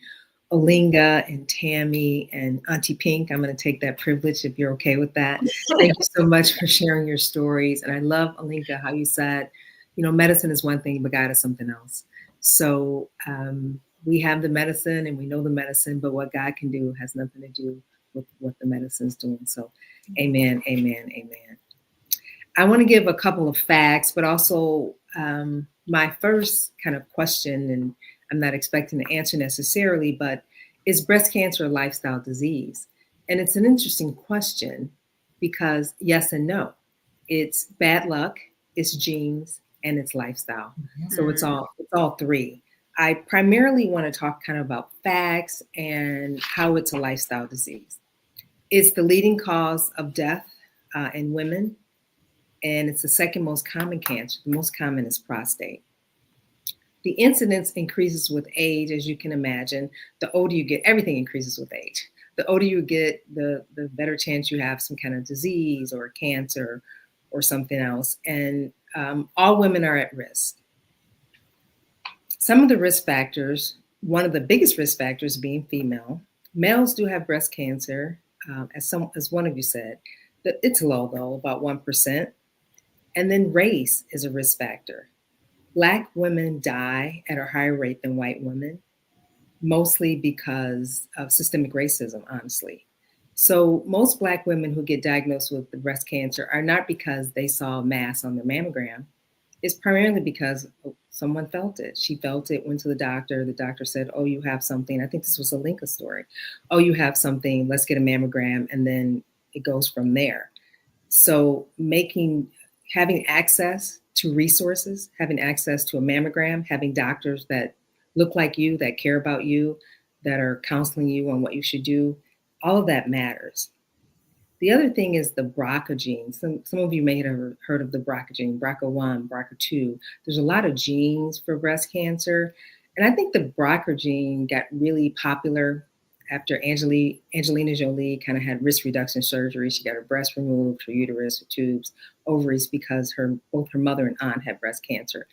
Olinga and Tammy and Auntie Pink, I'm going to take that privilege if you're okay with that. Thank you so much for sharing your stories. And I love, Olinga, how you said, medicine is one thing, but God is something else. So we have the medicine and we know the medicine, but what God can do has nothing to do with what the medicine's doing. So amen, amen, amen. I want to give a couple of facts, but also my first kind of question, and I'm not expecting to answer necessarily, but is breast cancer a lifestyle disease? And it's an interesting question because yes and no. It's bad luck, it's genes, and it's lifestyle. Mm-hmm. So it's all three. I primarily want to talk kind of about facts and how it's a lifestyle disease. It's the leading cause of death in women. And it's the second most common cancer. The most common is prostate. The incidence increases with age, as you can imagine. The older you get, everything increases with age. The older you get, the better chance you have some kind of disease or cancer or something else. And all women are at risk. Some of the risk factors, one of the biggest risk factors being female. Males do have breast cancer, as one of you said. It's low though, about 1%. And then race is a risk factor. Black women die at a higher rate than white women, mostly because of systemic racism, honestly. So most Black women who get diagnosed with the breast cancer are not because they saw a mass on their mammogram. It's primarily because someone felt it. She felt it, went to the doctor. The doctor said, oh, you have something. I think this was a Oinka story. Oh, you have something. Let's get a mammogram. And then it goes from there. So having access to resources, having access to a mammogram, having doctors that look like you, that care about you, that are counseling you on what you should do. All of that matters. The other thing is the BRCA gene. Some of you may have heard of the BRCA gene, BRCA1, BRCA2. There's a lot of genes for breast cancer. And I think the BRCA gene got really popular after Angelina Jolie kind of had risk reduction surgery. She got her breast removed, her uterus, her tubes, ovaries, because both her mother and aunt had breast cancer.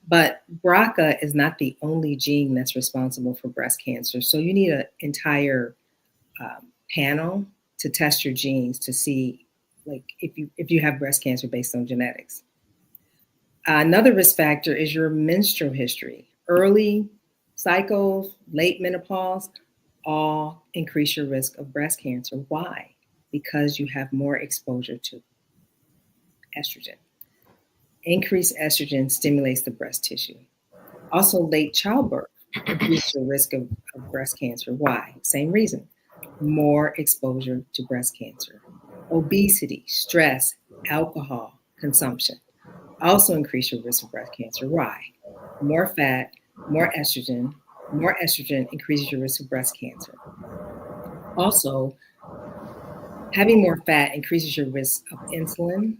But BRCA is not the only gene that's responsible for breast cancer. So you need an entire panel to test your genes to see, like, if you have breast cancer based on genetics. Another risk factor is your menstrual history. Early cycles, late menopause, all increase your risk of breast cancer. Why? Because you have more exposure to estrogen. Increased estrogen stimulates the breast tissue. Also, late childbirth increases your risk of breast cancer. Why? Same reason. More exposure to breast cancer. Obesity, stress, alcohol consumption also increase your risk of breast cancer. Why? More fat, more estrogen. More estrogen increases your risk of breast cancer. Also, having more fat increases your risk of insulin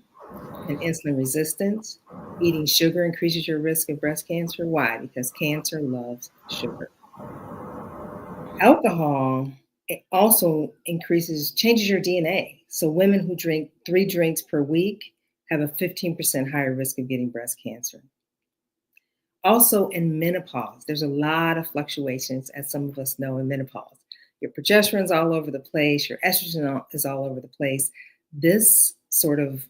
and insulin resistance. Eating sugar increases your risk of breast cancer. Why? Because cancer loves sugar. Alcohol, it also changes your DNA. So women who drink 3 drinks per week have a 15% higher risk of getting breast cancer. Also in menopause, there's a lot of fluctuations, as some of us know, in menopause. Your progesterone's all over the place, your estrogen is all over the place. This sort of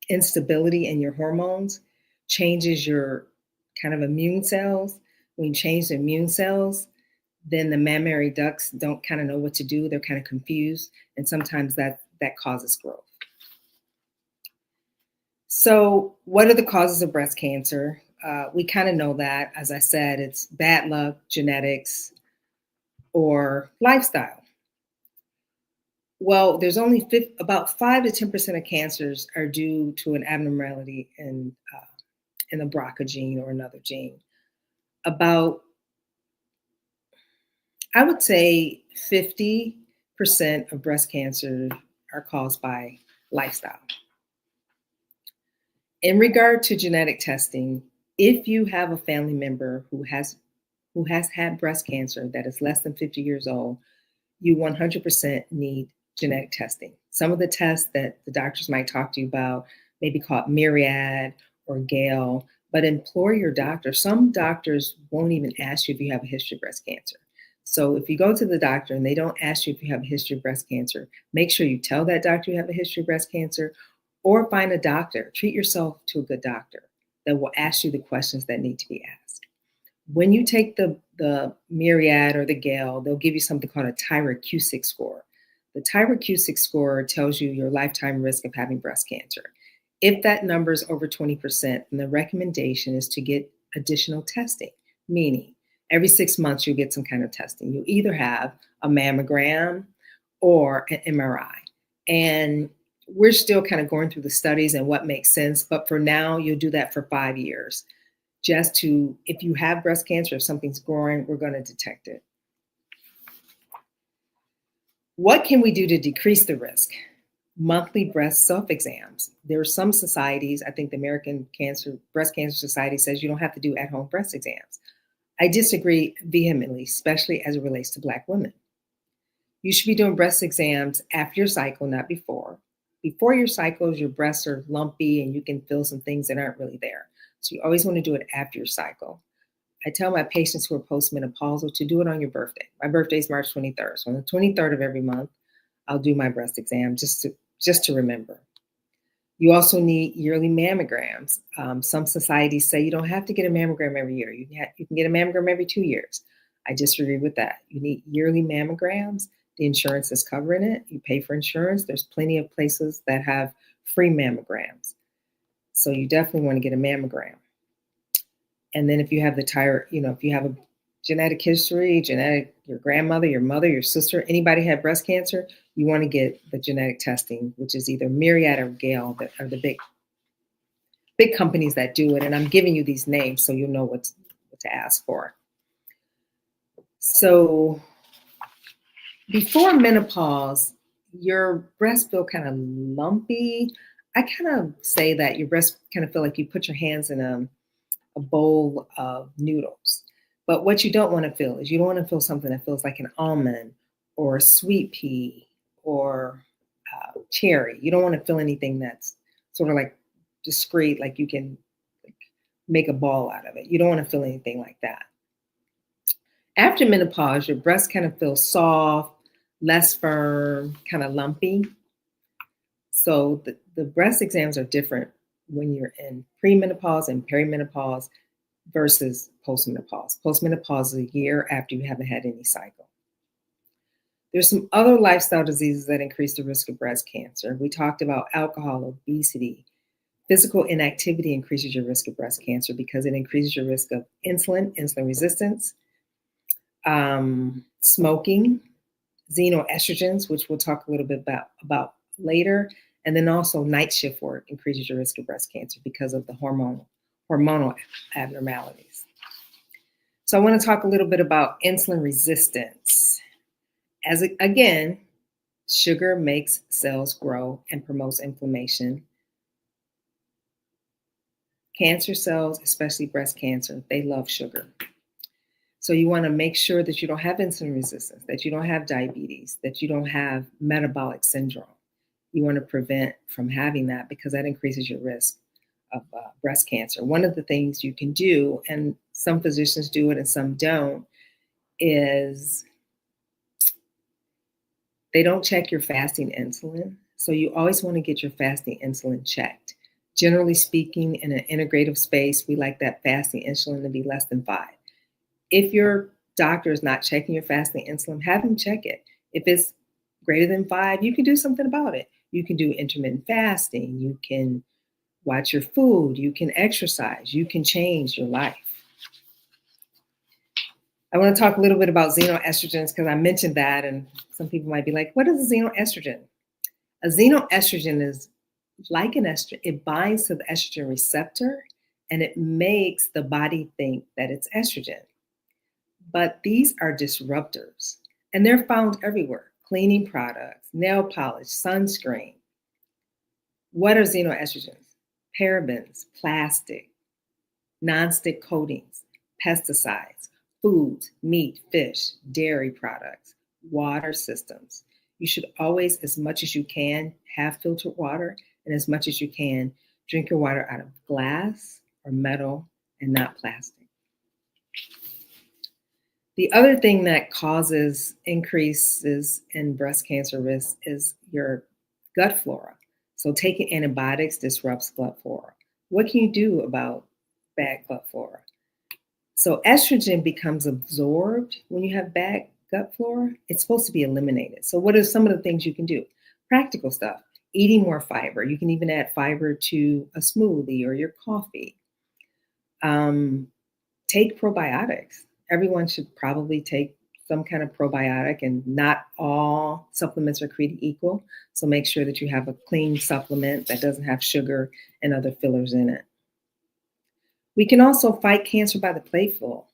instability in your hormones changes your kind of immune cells. When you change the immune cells, then the mammary ducts don't kind of know what to do. They're kind of confused. And sometimes that causes growth. So what are the causes of breast cancer? We kind of know that. As I said, it's bad luck, genetics, or lifestyle. Well, there's only about 5 to 10% of cancers are due to an abnormality in the BRCA gene or another gene. About, I would say 50% of breast cancers are caused by lifestyle. In regard to genetic testing, if you have a family member who has had breast cancer that is less than 50 years old, you 100% need genetic testing. Some of the tests that the doctors might talk to you about may be called Myriad or Gale, but implore your doctor. Some doctors won't even ask you if you have a history of breast cancer. So if you go to the doctor and they don't ask you if you have a history of breast cancer, make sure you tell that doctor you have a history of breast cancer, or find a doctor. Treat yourself to a good doctor that will ask you the questions that need to be asked. When you take the Myriad or the Gale, they'll give you something called a Tyrer-Cuzick score. The Tyrer-Cuzick score tells you your lifetime risk of having breast cancer. If that number is over 20%, then the recommendation is to get additional testing, meaning every 6 months you get some kind of testing. You either have a mammogram or an MRI. And we're still kind of going through the studies and what makes sense, but for now, you'll do that for 5 years. Just to, if you have breast cancer, if something's growing, we're going to detect it. What can we do to decrease the risk? Monthly breast self-exams. There are some societies, I think the American Breast Cancer Society says you don't have to do at-home breast exams. I disagree vehemently, especially as it relates to Black women. You should be doing breast exams after your cycle, not before. Before your cycles, your breasts are lumpy and you can feel some things that aren't really there. So you always want to do it after your cycle. I tell my patients who are postmenopausal to do it on your birthday. My birthday is March 23rd. So on the 23rd of every month, I'll do my breast exam just to remember. You also need yearly mammograms. Some societies say you don't have to get a mammogram every year. You can get a mammogram every 2 years. I disagree with that. You need yearly mammograms. The insurance is covering it. You pay for insurance. There's plenty of places that have free mammograms. So you definitely want to get a mammogram. And then if you have if you have a genetic history, your grandmother, your mother, your sister, anybody had breast cancer, you want to get the genetic testing, which is either Myriad or Gale that are the big big companies that do it. And I'm giving you these names so you'll know what to ask for. So before menopause, your breasts feel kind of lumpy. I kind of say that your breasts kind of feel like you put your hands in a bowl of noodles. But what you don't want to feel is you don't want to feel something that feels like an almond or a sweet pea or cherry. You don't want to feel anything that's sort of like discreet, like you can make a ball out of it. You don't want to feel anything like that. After menopause, your breasts kind of feel soft, less firm, kind of lumpy. So the breast exams are different when you're in premenopause and perimenopause versus postmenopause. Postmenopause is a year after you haven't had any cycle. There's some other lifestyle diseases that increase the risk of breast cancer. We talked about alcohol, obesity. Physical inactivity increases your risk of breast cancer because it increases your risk of insulin resistance, smoking, xenoestrogens, which we'll talk a little bit about later, and then also night shift work increases your risk of breast cancer because of the hormonal abnormalities. So I want to talk a little bit about insulin resistance. Again, sugar makes cells grow and promotes inflammation. Cancer cells, especially breast cancer, they love sugar. So you want to make sure that you don't have insulin resistance, that you don't have diabetes, that you don't have metabolic syndrome. You want to prevent from having that because that increases your risk of breast cancer. One of the things you can do, and some physicians do it and some don't, is they don't check your fasting insulin. So you always want to get your fasting insulin checked. Generally speaking, in an integrative space, we like that fasting insulin to be less than 5. If your doctor is not checking your fasting insulin, have them check it. If it's greater than 5, you can do something about it. You can do intermittent fasting. You can watch your food. You can exercise. You can change your life. I want to talk a little bit about xenoestrogens because I mentioned that, and some people might be like, what is a xenoestrogen? A xenoestrogen is like an estrogen. It binds to the estrogen receptor, and it makes the body think that it's estrogen. But these are disruptors, and they're found everywhere. Cleaning products, nail polish, sunscreen. What are xenoestrogens? Parabens, plastic, nonstick coatings, pesticides, foods, meat, fish, dairy products, water systems. You should always, as much as you can, have filtered water, and as much as you can, drink your water out of glass or metal and not plastic. The other thing that causes increases in breast cancer risk is your gut flora. So taking antibiotics disrupts gut flora. What can you do about bad gut flora? So estrogen becomes absorbed when you have bad gut flora. It's supposed to be eliminated. So what are some of the things you can do? Practical stuff. Eating more fiber. You can even add fiber to a smoothie or your coffee. Take probiotics. Everyone should probably take some kind of probiotic, and not all supplements are created equal. So make sure that you have a clean supplement that doesn't have sugar and other fillers in it. We can also fight cancer by the plateful.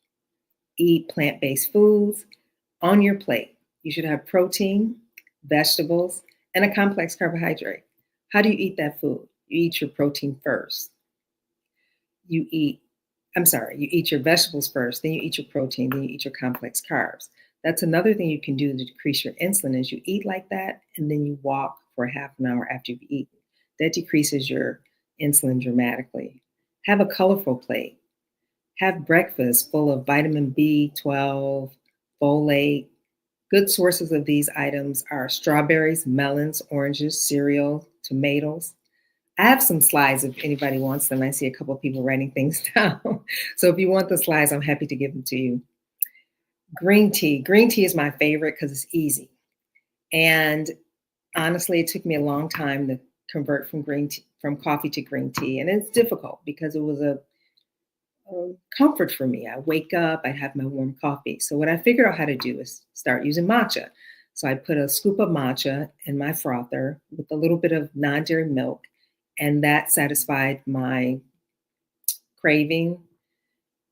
Eat plant-based foods on your plate. You should have protein, vegetables, and a complex carbohydrate. How do you eat that food? You eat your protein first. You eat your vegetables first, then you eat your protein, then you eat your complex carbs. That's another thing you can do to decrease your insulin is you eat like that, and then you walk for half an hour after you've eaten. That decreases your insulin dramatically. Have a colorful plate. Have breakfast full of vitamin B12, folate. Good sources of these items are strawberries, melons, oranges, cereal, tomatoes. I have some slides if anybody wants them. I see a couple of people writing things down. So if you want the slides, I'm happy to give them to you. Green tea. Green tea is my favorite because it's easy. And honestly, it took me a long time to convert from coffee to green tea. And it's difficult because it was a comfort for me. I wake up, I have my warm coffee. So what I figured out how to do is start using matcha. So I put a scoop of matcha in my frother with a little bit of non-dairy milk, and that satisfied my craving,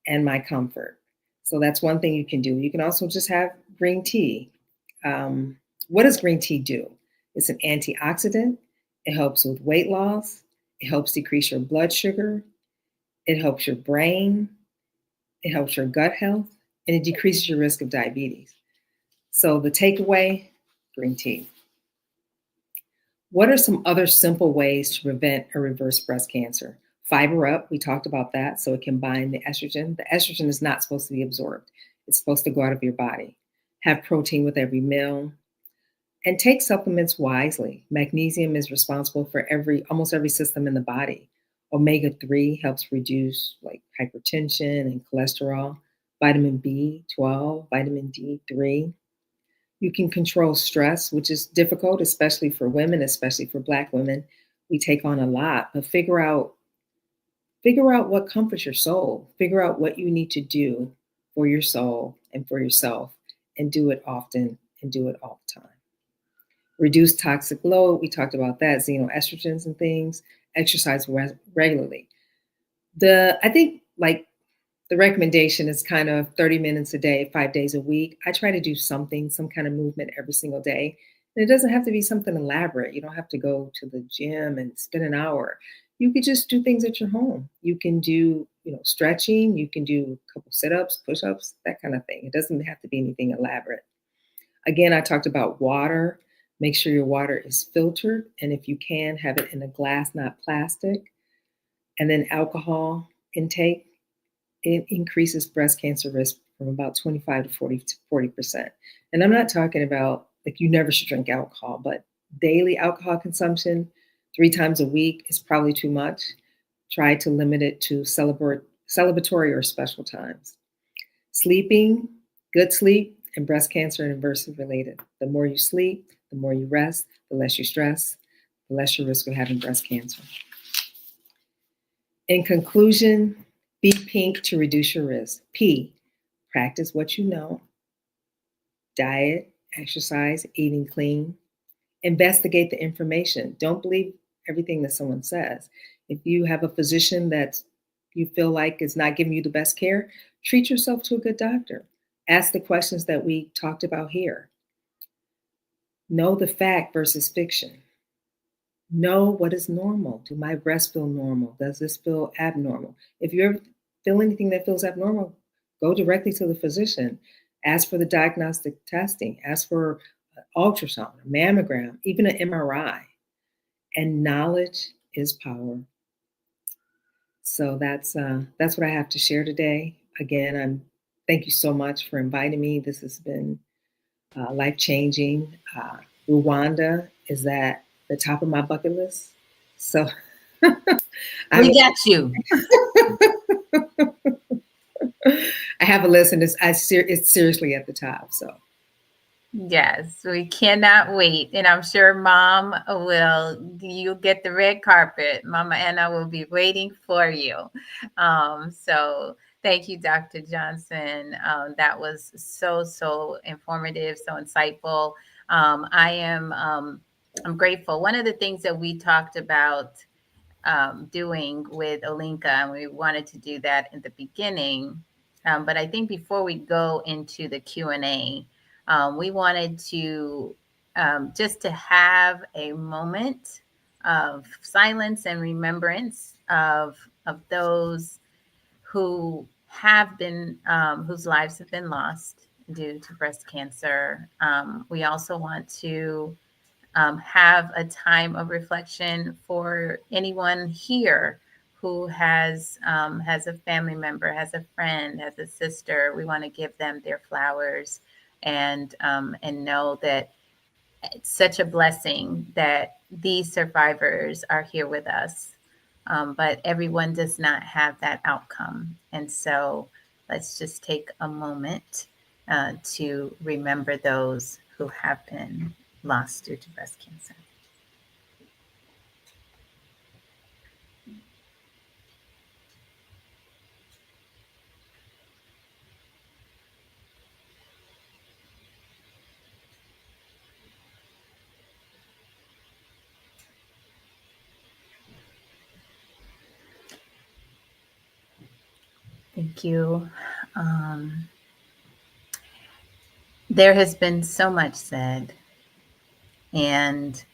and my comfort. So that's one thing you can do. You can also just have green tea. What does green tea do? It's an antioxidant. It helps with weight loss. It helps decrease your blood sugar. It helps your brain. It helps your gut health. And it decreases your risk of diabetes. So the takeaway, green tea. What are some other simple ways to prevent or reverse breast cancer? Fiber up, we talked about that, so it can bind the estrogen. The estrogen is not supposed to be absorbed. It's supposed to go out of your body. Have protein with every meal. And take supplements wisely. Magnesium is responsible for almost every system in the body. Omega-3 helps reduce like hypertension and cholesterol. Vitamin B12, vitamin D3. You can control stress, which is difficult, especially for women, especially for Black women. We take on a lot, but figure out what comforts your soul. Figure out what you need to do for your soul and for yourself, and do it often and do it all the time. Reduce toxic load. We talked about that, xenoestrogens and things. Exercise regularly. I think like the recommendation is kind of 30 minutes a day, 5 days a week. I try to do something, some kind of movement every single day. And it doesn't have to be something elaborate. You don't have to go to the gym and spend an hour. You could just do things at your home. You can do, stretching. You can do a couple sit-ups, push-ups, that kind of thing. It doesn't have to be anything elaborate. Again, I talked about water. Make sure your water is filtered. And if you can, have it in a glass, not plastic. And then alcohol intake. It increases breast cancer risk from about 25 to 40%. And I'm not talking about like you never should drink alcohol, but daily alcohol consumption 3 times a week is probably too much. Try to limit it to celebratory or special times. Sleeping, good sleep, and breast cancer are inversely related. The more you sleep, the more you rest, the less you stress, the less your risk of having breast cancer. In conclusion, be pink to reduce your risk. P, practice what you know. Diet, exercise, eating clean. Investigate the information. Don't believe everything that someone says. If you have a physician that you feel like is not giving you the best care, treat yourself to a good doctor. Ask the questions that we talked about here. Know the fact versus fiction. Know what is normal. Do my breasts feel normal? Does this feel abnormal? If you ever feel anything that feels abnormal, go directly to the physician. Ask for the diagnostic testing. Ask for an ultrasound, a mammogram, even an MRI. And knowledge is power. So that's what I have to share today. Again, thank you so much for inviting me. This has been life-changing. Rwanda is at the top of my bucket list. So We got you. I have a list, and it's seriously at the top. So Yes, we cannot wait. And I'm sure you'll get the red carpet. Mama Anna will be waiting for you. So thank you, Dr. Johnson. That was so informative, so insightful. I'm grateful. One of the things that we talked about doing with Oinka, and we wanted to do that in the beginning, but I think before we go into the Q&A, we wanted to just to have a moment of silence and remembrance of those who have been whose lives have been lost due to breast cancer. We also want to have a time of reflection for anyone here who has a family member, has a friend, has a sister. We want to give them their flowers and know that it's such a blessing that these survivors are here with us. But everyone does not have that outcome. And so let's just take a moment to remember those who have been lost due to breast cancer. Thank you. There has been so much said, and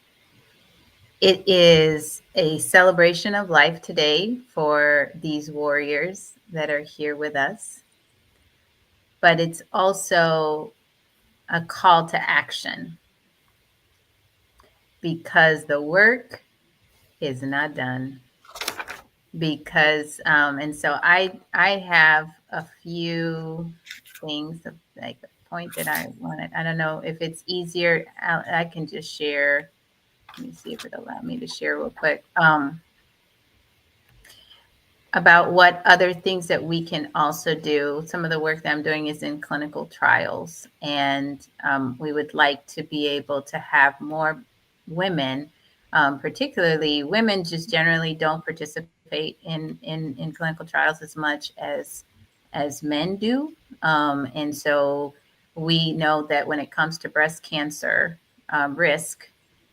it is a celebration of life today for these warriors that are here with us, but it's also a call to action because the work is not done. Because and so I have a few things like a point that I wanted. I don't know if it's easier. I can just share. Let me see if it'll allow me to share real quick. About what other things that we can also do. Some of the work that I'm doing is in clinical trials, and we would like to be able to have more women, particularly women just generally don't participate in clinical trials as much as men do. And so we know that when it comes to breast cancer risk,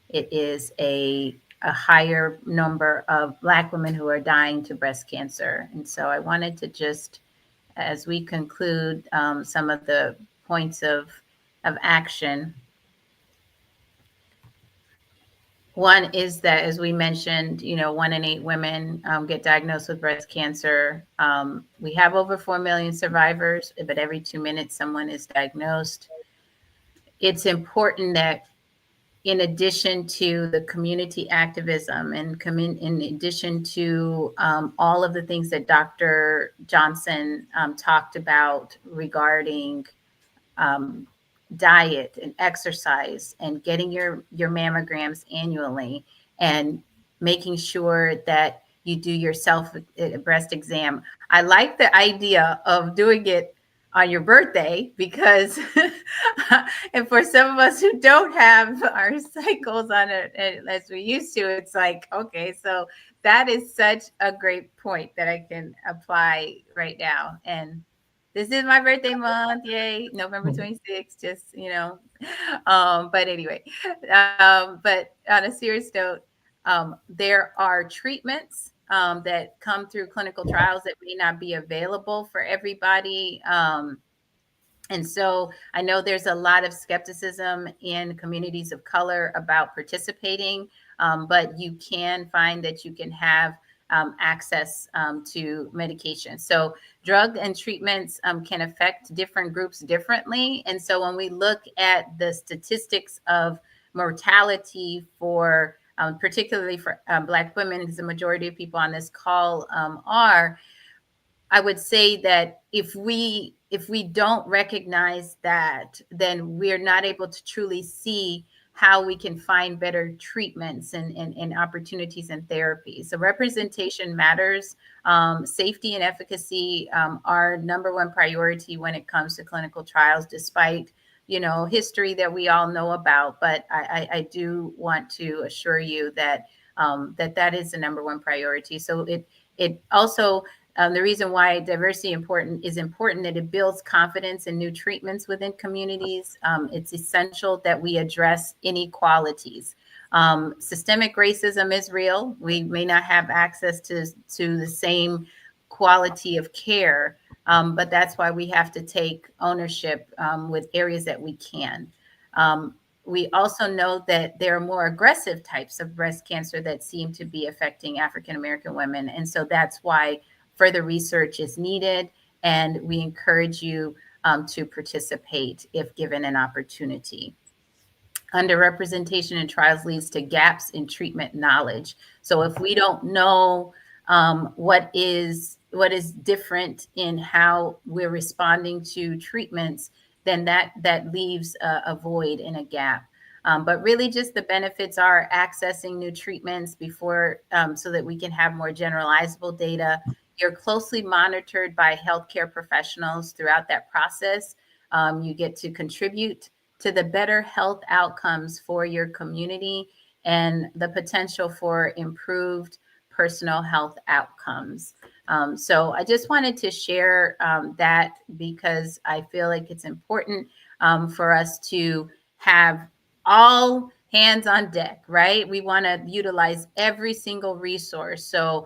it is a higher number of Black women who are dying to breast cancer. And so I wanted to just, as we conclude some of the points of action, one is that, as we mentioned, 1 in 8 women get diagnosed with breast cancer. We have over 4 million survivors, but every 2 minutes someone is diagnosed. It's important that in addition to the community activism and in addition to all of the things that Dr. Johnson talked about regarding diet and exercise and getting your mammograms annually and making sure that you do your self breast exam. I like the idea of doing it on your birthday because and for some of us who don't have our cycles on it as we used to, it's like, okay, so that is such a great point that I can apply right now. And this is my birthday month, yay, November 26th, just, but anyway, but on a serious note, there are treatments that come through clinical trials that may not be available for everybody. And so I know there's a lot of skepticism in communities of color about participating, but you can find that you can have access to medication. So drug and treatments can affect different groups differently. And so when we look at the statistics of mortality for particularly for Black women, because the majority of people on this call are, I would say that if we don't recognize that, then we're not able to truly see how we can find better treatments and opportunities and therapies. So representation matters. Safety and efficacy are number one priority when it comes to clinical trials, despite history that we all know about. But I do want to assure you that that is the number one priority. So it also the reason why diversity is important that it builds confidence in new treatments within communities. It's essential that we address inequalities. Systemic racism is real. We may not have access to the same quality of care, but that's why we have to take ownership with areas that we can. We also know that there are more aggressive types of breast cancer that seem to be affecting African American women. And so that's why further research is needed, and we encourage you to participate if given an opportunity. Underrepresentation in trials leads to gaps in treatment knowledge. So if we don't know what is different in how we're responding to treatments, then that leaves a void and a gap. But really just the benefits are accessing new treatments before so that we can have more generalizable data. You're closely monitored by healthcare professionals throughout that process. You get to contribute to the better health outcomes for your community and the potential for improved personal health outcomes. So I just wanted to share that because I feel like it's important for us to have all hands on deck, right? We want to utilize every single resource. So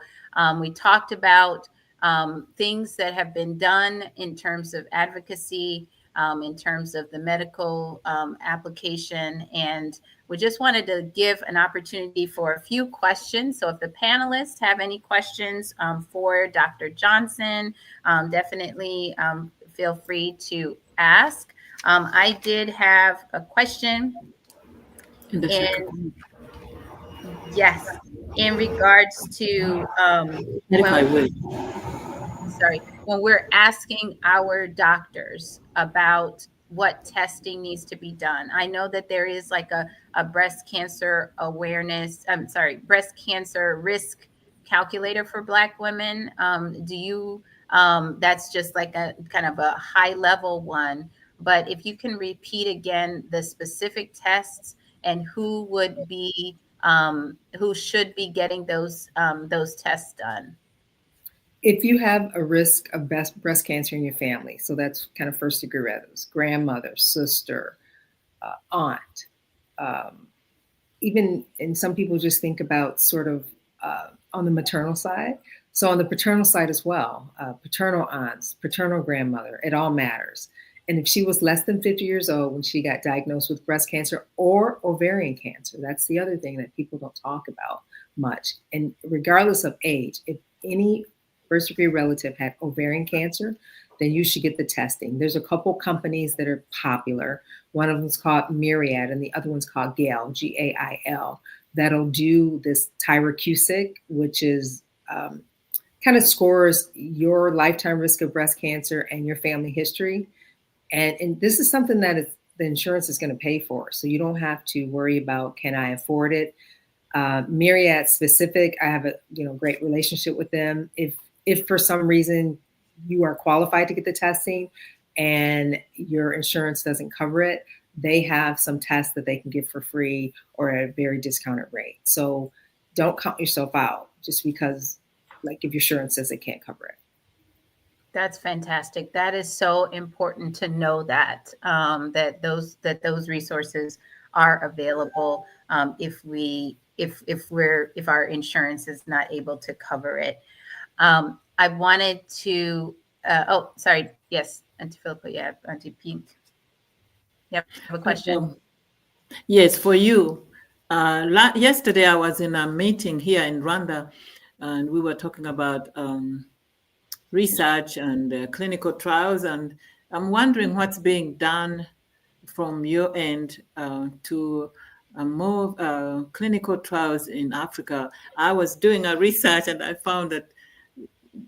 we talked about things that have been done in terms of advocacy, in terms of the medical application. And we just wanted to give an opportunity for a few questions. So if the panelists have any questions for Dr. Johnson, definitely feel free to ask. I did have a question. Yes, in regards to when we're asking our doctors about what testing needs to be done. I know that there is like a breast cancer breast cancer risk calculator for Black women. Do you, that's just like a kind of a high level one, but if you can repeat again the specific tests and who would be, who should be getting those tests done. If you have a risk of breast cancer in your family, so that's kind of first degree relatives, grandmother, sister, aunt, even, and some people just think about sort of on the maternal side. So on the paternal side as well, paternal aunts, paternal grandmother, it all matters. And if she was less than 50 years old when she got diagnosed with breast cancer or ovarian cancer, that's the other thing that people don't talk about much. And regardless of age, if any first degree relative had ovarian cancer, then you should get the testing. There's a couple companies that are popular. One of them is called Myriad and the other one's called GAIL, G-A-I-L, that'll do this Tyrer-Cuzick, which is kind of scores your lifetime risk of breast cancer and your family history. And this is something that the insurance is going to pay for. So you don't have to worry about, can I afford it? Myriad specific, I have a great relationship with them. If for some reason you are qualified to get the testing and your insurance doesn't cover it, they have some tests that they can give for free or at a very discounted rate. So don't count yourself out just because, like, if your insurance says it can't cover it. That's fantastic. That is so important to know that that those resources are available if our insurance is not able to cover it. I wanted to. Sorry. Yes, Auntie Philippa. Yeah, Auntie Pink. Yep. Have a question. Yes, for you. Yesterday, I was in a meeting here in Rwanda, and we were talking about research and clinical trials, and I'm wondering what's being done from your end to move clinical trials in Africa. I was doing a research and I found that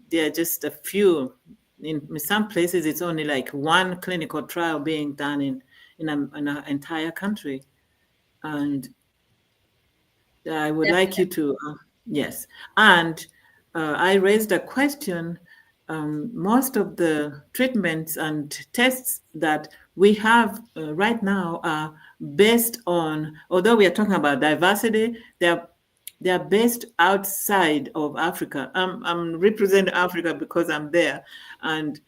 there are just a few. In some places, it's only like one clinical trial being done in an entire country. And I would like you to, yes. And I raised a question. Most of the treatments and tests that we have right now are based on, although we are talking about diversity, they're based outside of Africa. I'm representing Africa because I'm there. And,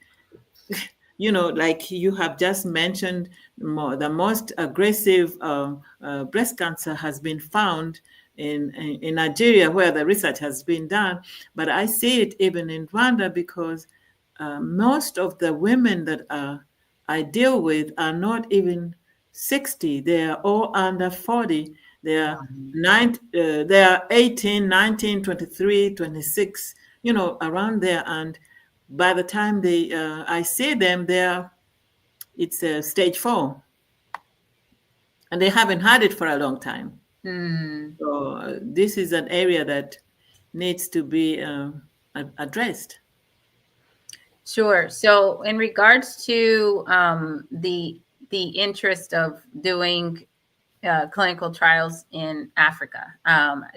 like you have just mentioned, the most aggressive breast cancer has been found in Nigeria, where the research has been done. But I see it even in Rwanda because most of the women that I deal with are not even 60. They are all under 40. They are 18, 19, 23, 26, around there. And by the time I see them, it's stage 4. And they haven't had it for a long time. So this is an area that needs to be addressed. Sure. So in regards to the interest of doing clinical trials in Africa,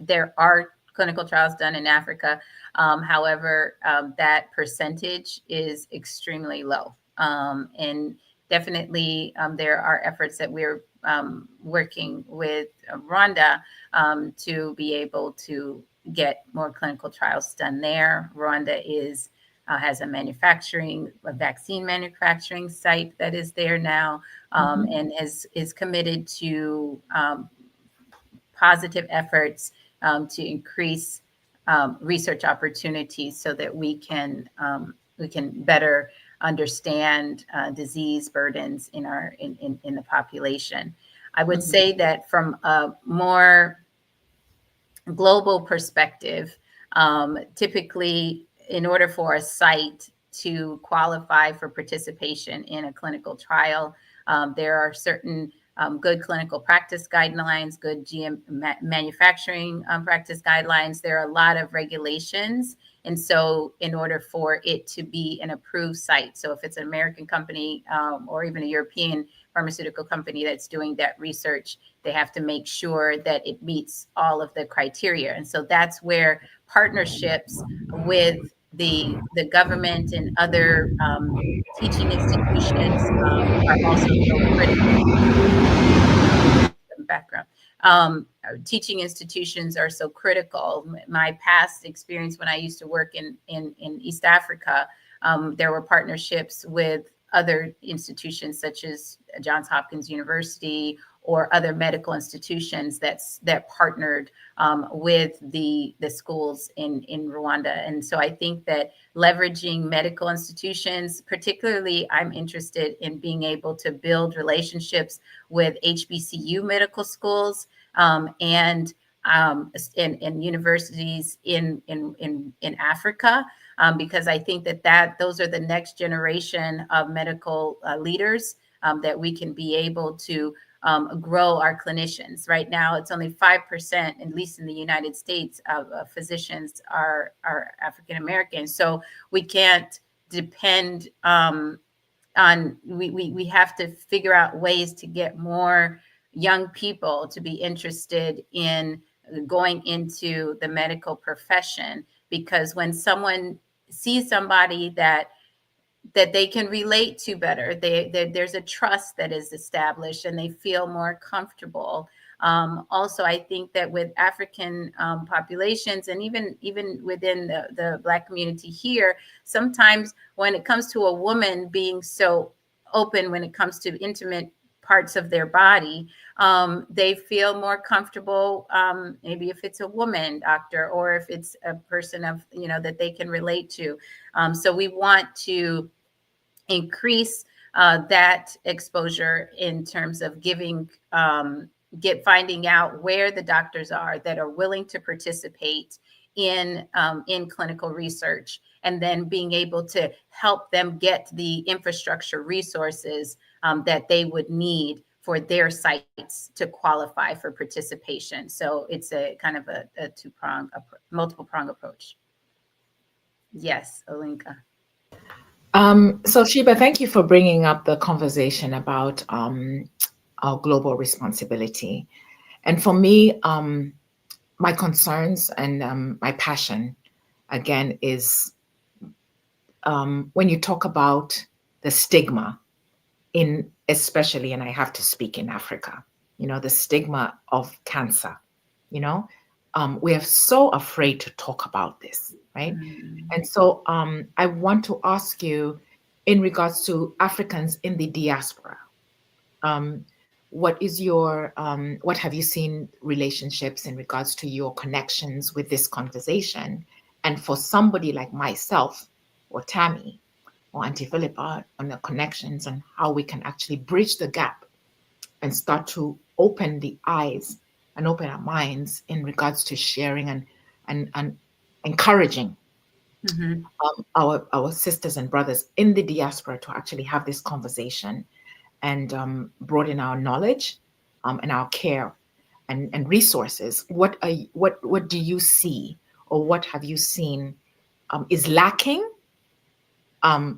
there are clinical trials done in Africa. However, that percentage is extremely low. And definitely there are efforts that we're working with Rwanda to be able to get more clinical trials done there. Rwanda has a vaccine manufacturing site that is there now, and is committed to positive efforts to increase research opportunities so that we can better understand disease burdens in the population. I would say that from a more global perspective, typically, in order for a site to qualify for participation in a clinical trial, there are certain good clinical practice guidelines, good manufacturing practice guidelines. There are a lot of regulations. And so in order for it to be an approved site, so if it's an American company or even a European pharmaceutical company that's doing that research, they have to make sure that it meets all of the criteria. And so that's where partnerships with the government and other teaching institutions are also so critical. Background. Teaching institutions are so critical. My past experience when I used to work in East Africa, there were partnerships with other institutions such as Johns Hopkins University or other medical institutions that partnered with the schools in Rwanda. And so I think that leveraging medical institutions, particularly I'm interested in being able to build relationships with HBCU medical schools and universities in Africa, because I think that those are the next generation of medical leaders that we can be able to grow our clinicians. Right now, it's only 5%, at least in the United States, of physicians are African American. So we can't depend on. We have to figure out ways to get more young people to be interested in going into the medical profession, because when someone sees somebody that they can relate to better, there's a trust that is established and they feel more comfortable. Also, I think that with African populations and even within the Black community here, sometimes when it comes to a woman being so open when it comes to intimate parts of their body, they feel more comfortable, maybe if it's a woman doctor or if it's a person of, that they can relate to. So we want to increase that exposure in terms of giving, finding out where the doctors are that are willing to participate in clinical research, and then being able to help them get the infrastructure resources that they would need for their sites to qualify for participation. So it's a kind of a two-prong, multiple prong approach. Yes, Oinka. So Sheba, thank you for bringing up the conversation about our global responsibility. And for me, my concerns and my passion, again, is when you talk about the stigma especially, and I have to speak in Africa, the stigma of cancer, we are so afraid to talk about this, right? Mm-hmm. And so I want to ask you, in regards to Africans in the diaspora, what have you seen relationships in regards to your connections with this conversation? And for somebody like myself or Tammy or Auntie Philippa, on the connections and how we can actually bridge the gap and start to open the eyes and open our minds in regards to sharing and encouraging mm-hmm. Our sisters and brothers in the diaspora to actually have this conversation and broaden our knowledge and our care and resources. What do you see, or what have you seen is lacking,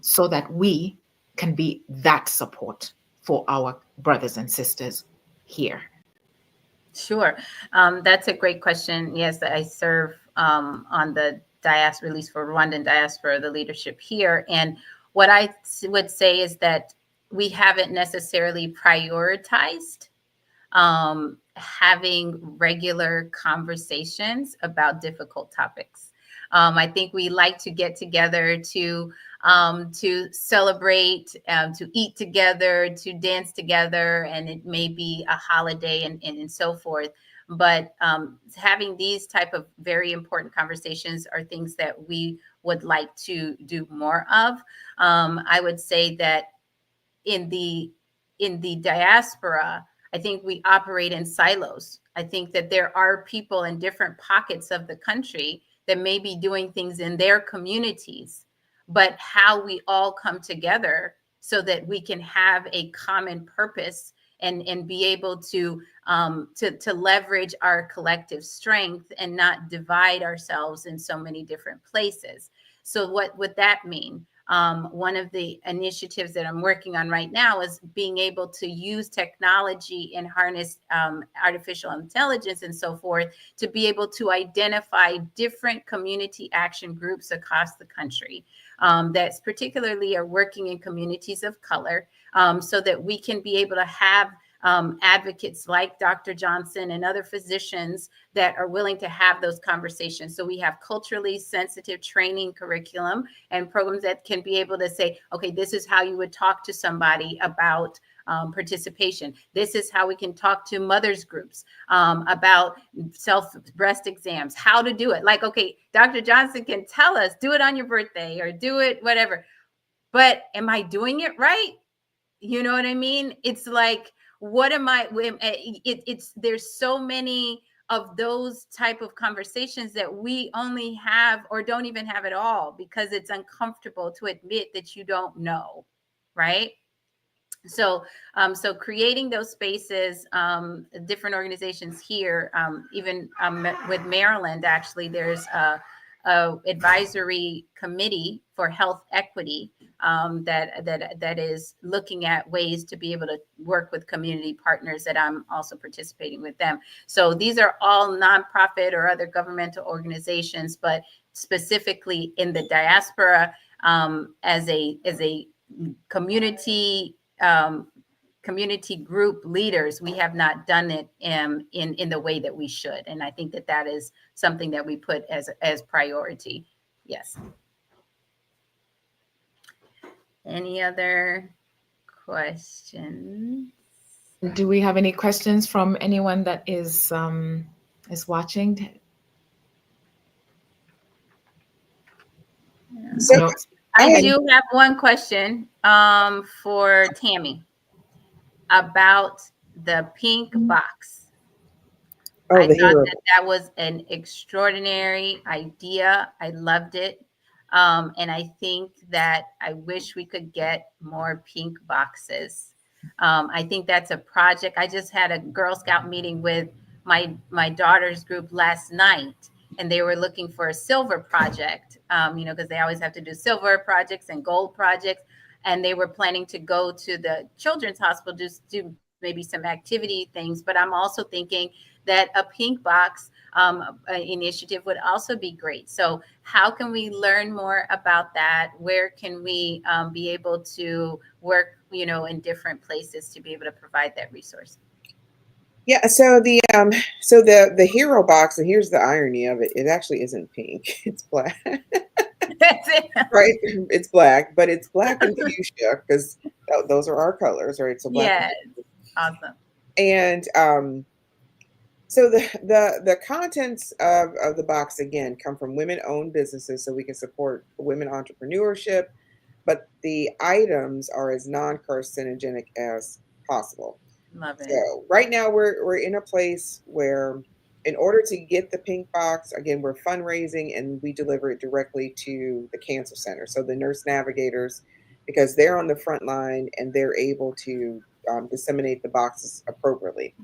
so that we can be that support for our brothers and sisters here? Sure. That's a great question. Yes, I serve on the diaspora, at least for Rwandan diaspora, the leadership here. And what I would say is that we haven't necessarily prioritized having regular conversations about difficult topics. I think we like to get together to celebrate, to eat together, to dance together, and it may be a holiday and so forth. But having these type of very important conversations are things that we would like to do more of. I would say that in the diaspora, I think we operate in silos. I think that there are people in different pockets of the country that may be doing things in their communities, but how we all come together so that we can have a common purpose and be able to leverage our collective strength and not divide ourselves in so many different places. So what would that mean? One of the initiatives that I'm working on right now is being able to use technology and harness artificial intelligence and so forth to be able to identify different community action groups across the country that's particularly are working in communities of color, so that we can be able to have advocates like Dr. Johnson and other physicians that are willing to have those conversations. So we have culturally sensitive training curriculum and programs that can be able to say, okay, this is how you would talk to somebody about participation. This is how we can talk to mothers groups about breast exams, how to do it. Like, okay, Dr. Johnson can tell us, do it on your birthday or do it, whatever. But am I doing it right? You know what I mean? It's like, what am I, there's so many of those type of conversations that we only have or don't even have at all because it's uncomfortable to admit that you don't know, right? So creating those spaces, different organizations here, even with Maryland, actually, there's a advisory committee for health equity that is looking at ways to be able to work with community partners that I'm also participating with them. So these are all nonprofit or other governmental organizations, but specifically in the diaspora, as a community group leaders, we have not done it in the way that we should. And I think that is something that we put as priority. Yes. Any other questions? Do we have any questions from anyone that is watching? So No. I do have one question for Tammy about the pink box. I thought that was an extraordinary idea. I loved it. And I think that I wish we could get more pink boxes. I think that's a project. I just had a Girl Scout meeting with my daughter's group last night, and they were looking for a silver project, because they always have to do silver projects and gold projects. And they were planning to go to the children's hospital, just do maybe some activity things. But I'm also thinking that a pink box initiative would also be great. So how can we learn more about that? Where can we be able to work, in different places to be able to provide that resource? Yeah, so the hero box, and here's the irony of it, it actually isn't pink, it's black. Right? It's black, but it's black and fuchsia because those are our colors, right? So black. Yeah, awesome. And so the contents of the box, again, come from women-owned businesses so we can support women entrepreneurship, but the items are as non-carcinogenic as possible. Love it. So right now we're in a place where, in order to get the pink box, again, we're fundraising and we deliver it directly to the cancer center. So the nurse navigators, because they're on the front line and they're able to disseminate the boxes appropriately.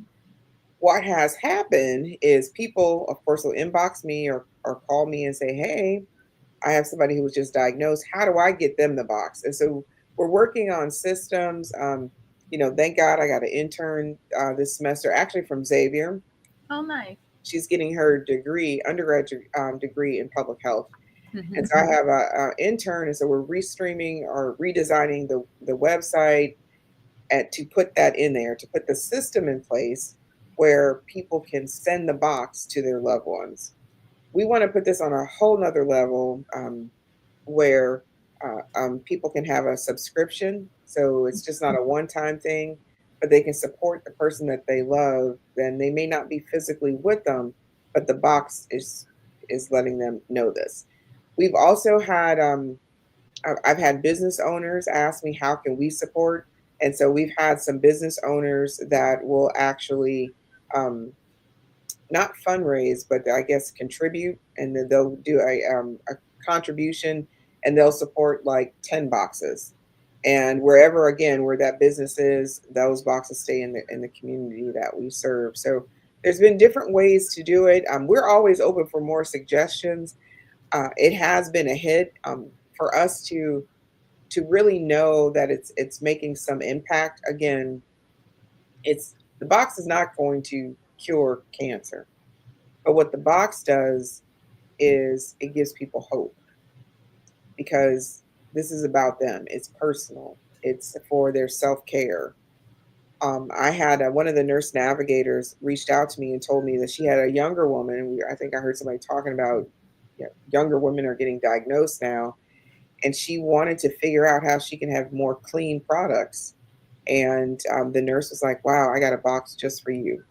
What has happened is people, of course, will inbox me or call me and say, hey, I have somebody who was just diagnosed. How do I get them the box? And so we're working on systems. Thank God I got an intern this semester, actually from Xavier. Oh, nice. She's getting her undergraduate degree in public health. And so I have an intern, and so we're restreaming or redesigning the website to put that in there, to put the system in place where people can send the box to their loved ones. We want to put this on a whole nother level where people can have a subscription. So it's just not a one-time thing. but they can support the person that they love, then they may not be physically with them, but the box is letting them know this. We've also had I've had business owners ask me, how can we support? And so we've had some business owners that will actually not fundraise, but I guess contribute, and then they'll do a contribution, and they'll support like 10 boxes. And wherever, again, where that business is, those boxes stay in the community that we serve. So there's been different ways to do it. We're always open for more suggestions. It has been a hit for us to really know that it's making some impact. Again, the box is not going to cure cancer, but what the box does is it gives people hope, because this is about them. It's personal. It's for their self-care. I had one of the nurse navigators reached out to me and told me that she had a younger woman. I think I heard somebody talking about, younger women are getting diagnosed now, and she wanted to figure out how she can have more clean products. And the nurse was like, "Wow, I got a box just for you,"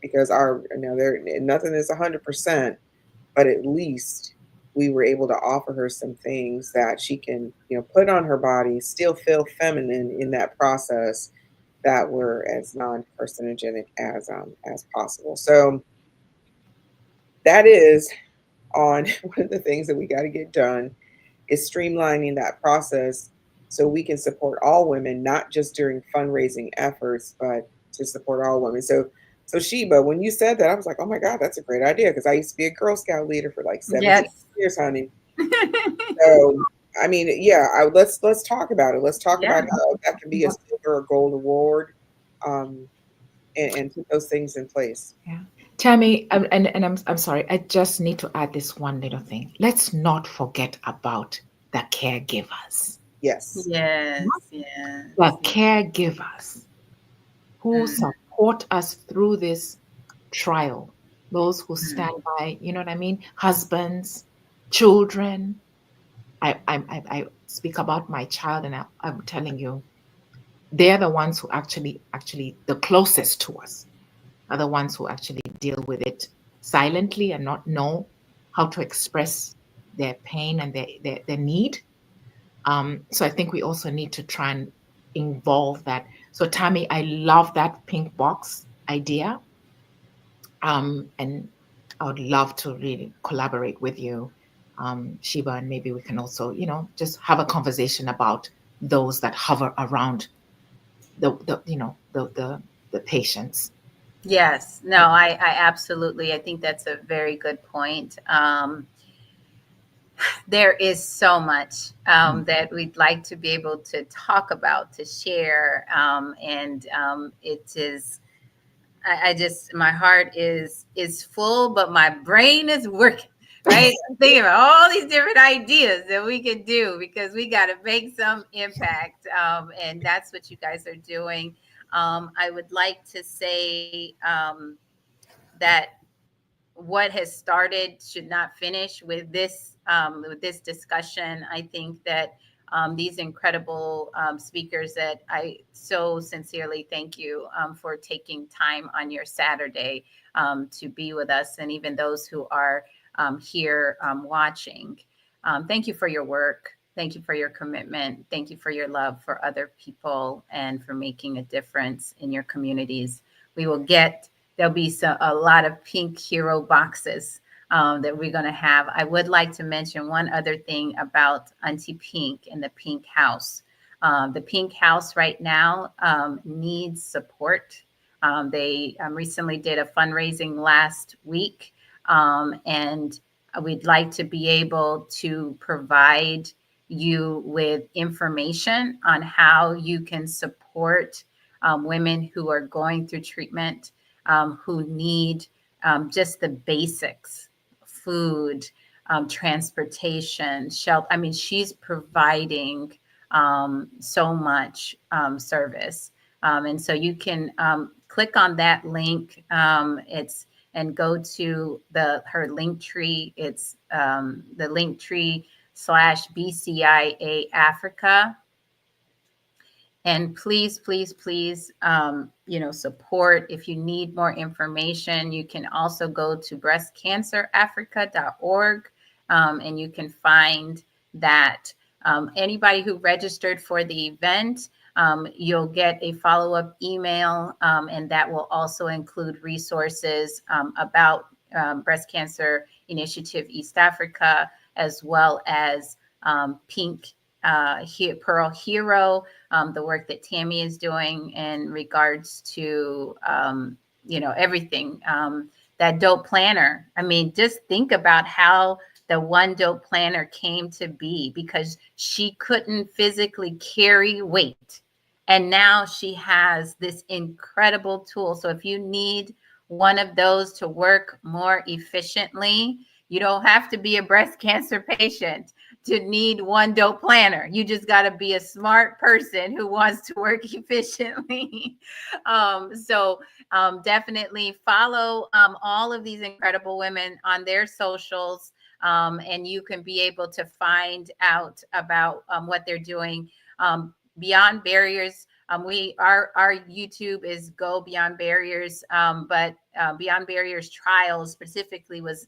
because nothing is 100%, but at least we were able to offer her some things that she can, put on her body, still feel feminine in that process, that were as non-carcinogenic as possible. So that is on one of the things that we got to get done, is streamlining that process so we can support all women, not just during fundraising efforts, but to support all women. So Sheba, when you said that, I was like, oh my God, that's a great idea, because I used to be a Girl Scout leader for like 17 Yes. years, honey. So I mean, yeah, let's talk about it. Let's talk about how that can be a silver or gold award, and put those things in place. Yeah. Tammy, and I'm sorry, I just need to add this one little thing. Let's not forget about the caregivers. Yes. Yes. Yes. The caregivers who support us through this trial, those who stand by, you know what I mean? Husbands, children. I speak about my child, and I'm telling you, they're the ones who actually the closest to us, are the ones who actually deal with it silently and not know how to express their pain and their need. So I think we also need to try and involve that. So Tammy, I love that pink box idea. And I would love to really collaborate with you, Sheba, and maybe we can also, just have a conversation about those that hover around the patients. Yes. No, I absolutely. I think that's a very good point. There is so much that we'd like to be able to talk about, to share. And it is, I just, my heart is full, but my brain is working, right? I'm thinking about all these different ideas that we could do, because we got to make some impact. And that's what you guys are doing. I would like to say that what has started should not finish with this discussion. I think that these incredible speakers, that I so sincerely thank you for taking time on your Saturday to be with us, and even those who are here watching. Thank you for your work. Thank you for your commitment. Thank you for your love for other people and for making a difference in your communities. There'll be a lot of pink hero boxes that we're going to have. I would like to mention one other thing about Auntie Pink and the Pink House. The Pink House right now needs support. They recently did a fundraising last week, and we'd like to be able to provide you with information on how you can support women who are going through treatment, who need just the basics, food, transportation, shelter. I mean, she's providing so much service. And so you can click on that link. And go to her link tree. It's the link tree /BCIA Africa. And please, please, please, support. If you need more information, you can also go to breastcancerafrica.org, and you can find that. Anybody who registered for the event, you'll get a follow-up email, and that will also include resources about Breast Cancer Initiative East Africa, as well as Pink Pearl Hero, the work that Tammy is doing in regards to, everything. That dope planner. I mean, just think about how the one dope planner came to be, because she couldn't physically carry weight. And now she has this incredible tool. So if you need one of those to work more efficiently, you don't have to be a breast cancer patient to need one dope planner. You just got to be a smart person who wants to work efficiently. Definitely follow all of these incredible women on their socials, and you can be able to find out about what they're doing. Beyond Barriers, our YouTube is Go Beyond Barriers, but Beyond Barriers Trials specifically was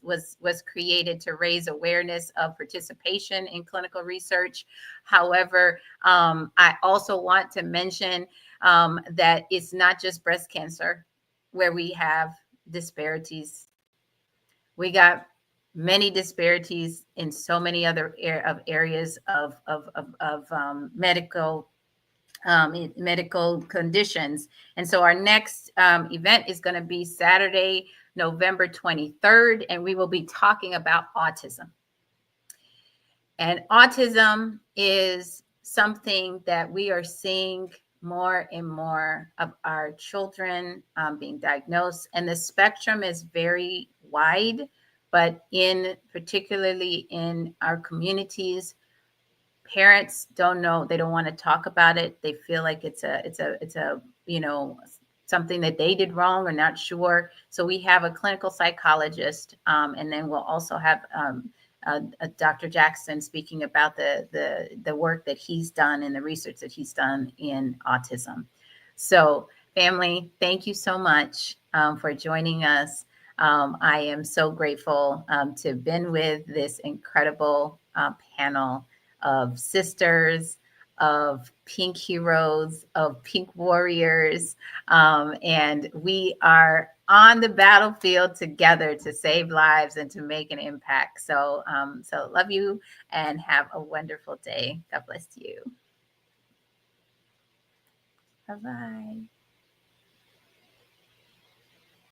created to raise awareness of participation in clinical research. However, I also want to mention that it's not just breast cancer where we have disparities. We got many disparities in so many other areas of medical conditions. And so our next event is going to be Saturday, November 23rd, and we will be talking about autism. And autism is something that we are seeing more and more of our children being diagnosed, and the spectrum is very wide, but particularly in our communities, parents don't know. They don't want to talk about it. They feel like it's a something that they did wrong or not sure. So we have a clinical psychologist, and then we'll also have Dr. Jackson speaking about the work that he's done and the research that he's done in autism. So family, thank you so much for joining us. I am so grateful to have been with this incredible panel of sisters, of pink heroes, of pink warriors. And we are on the battlefield together to save lives and to make an impact. So love you and have a wonderful day. God bless you. Bye-bye.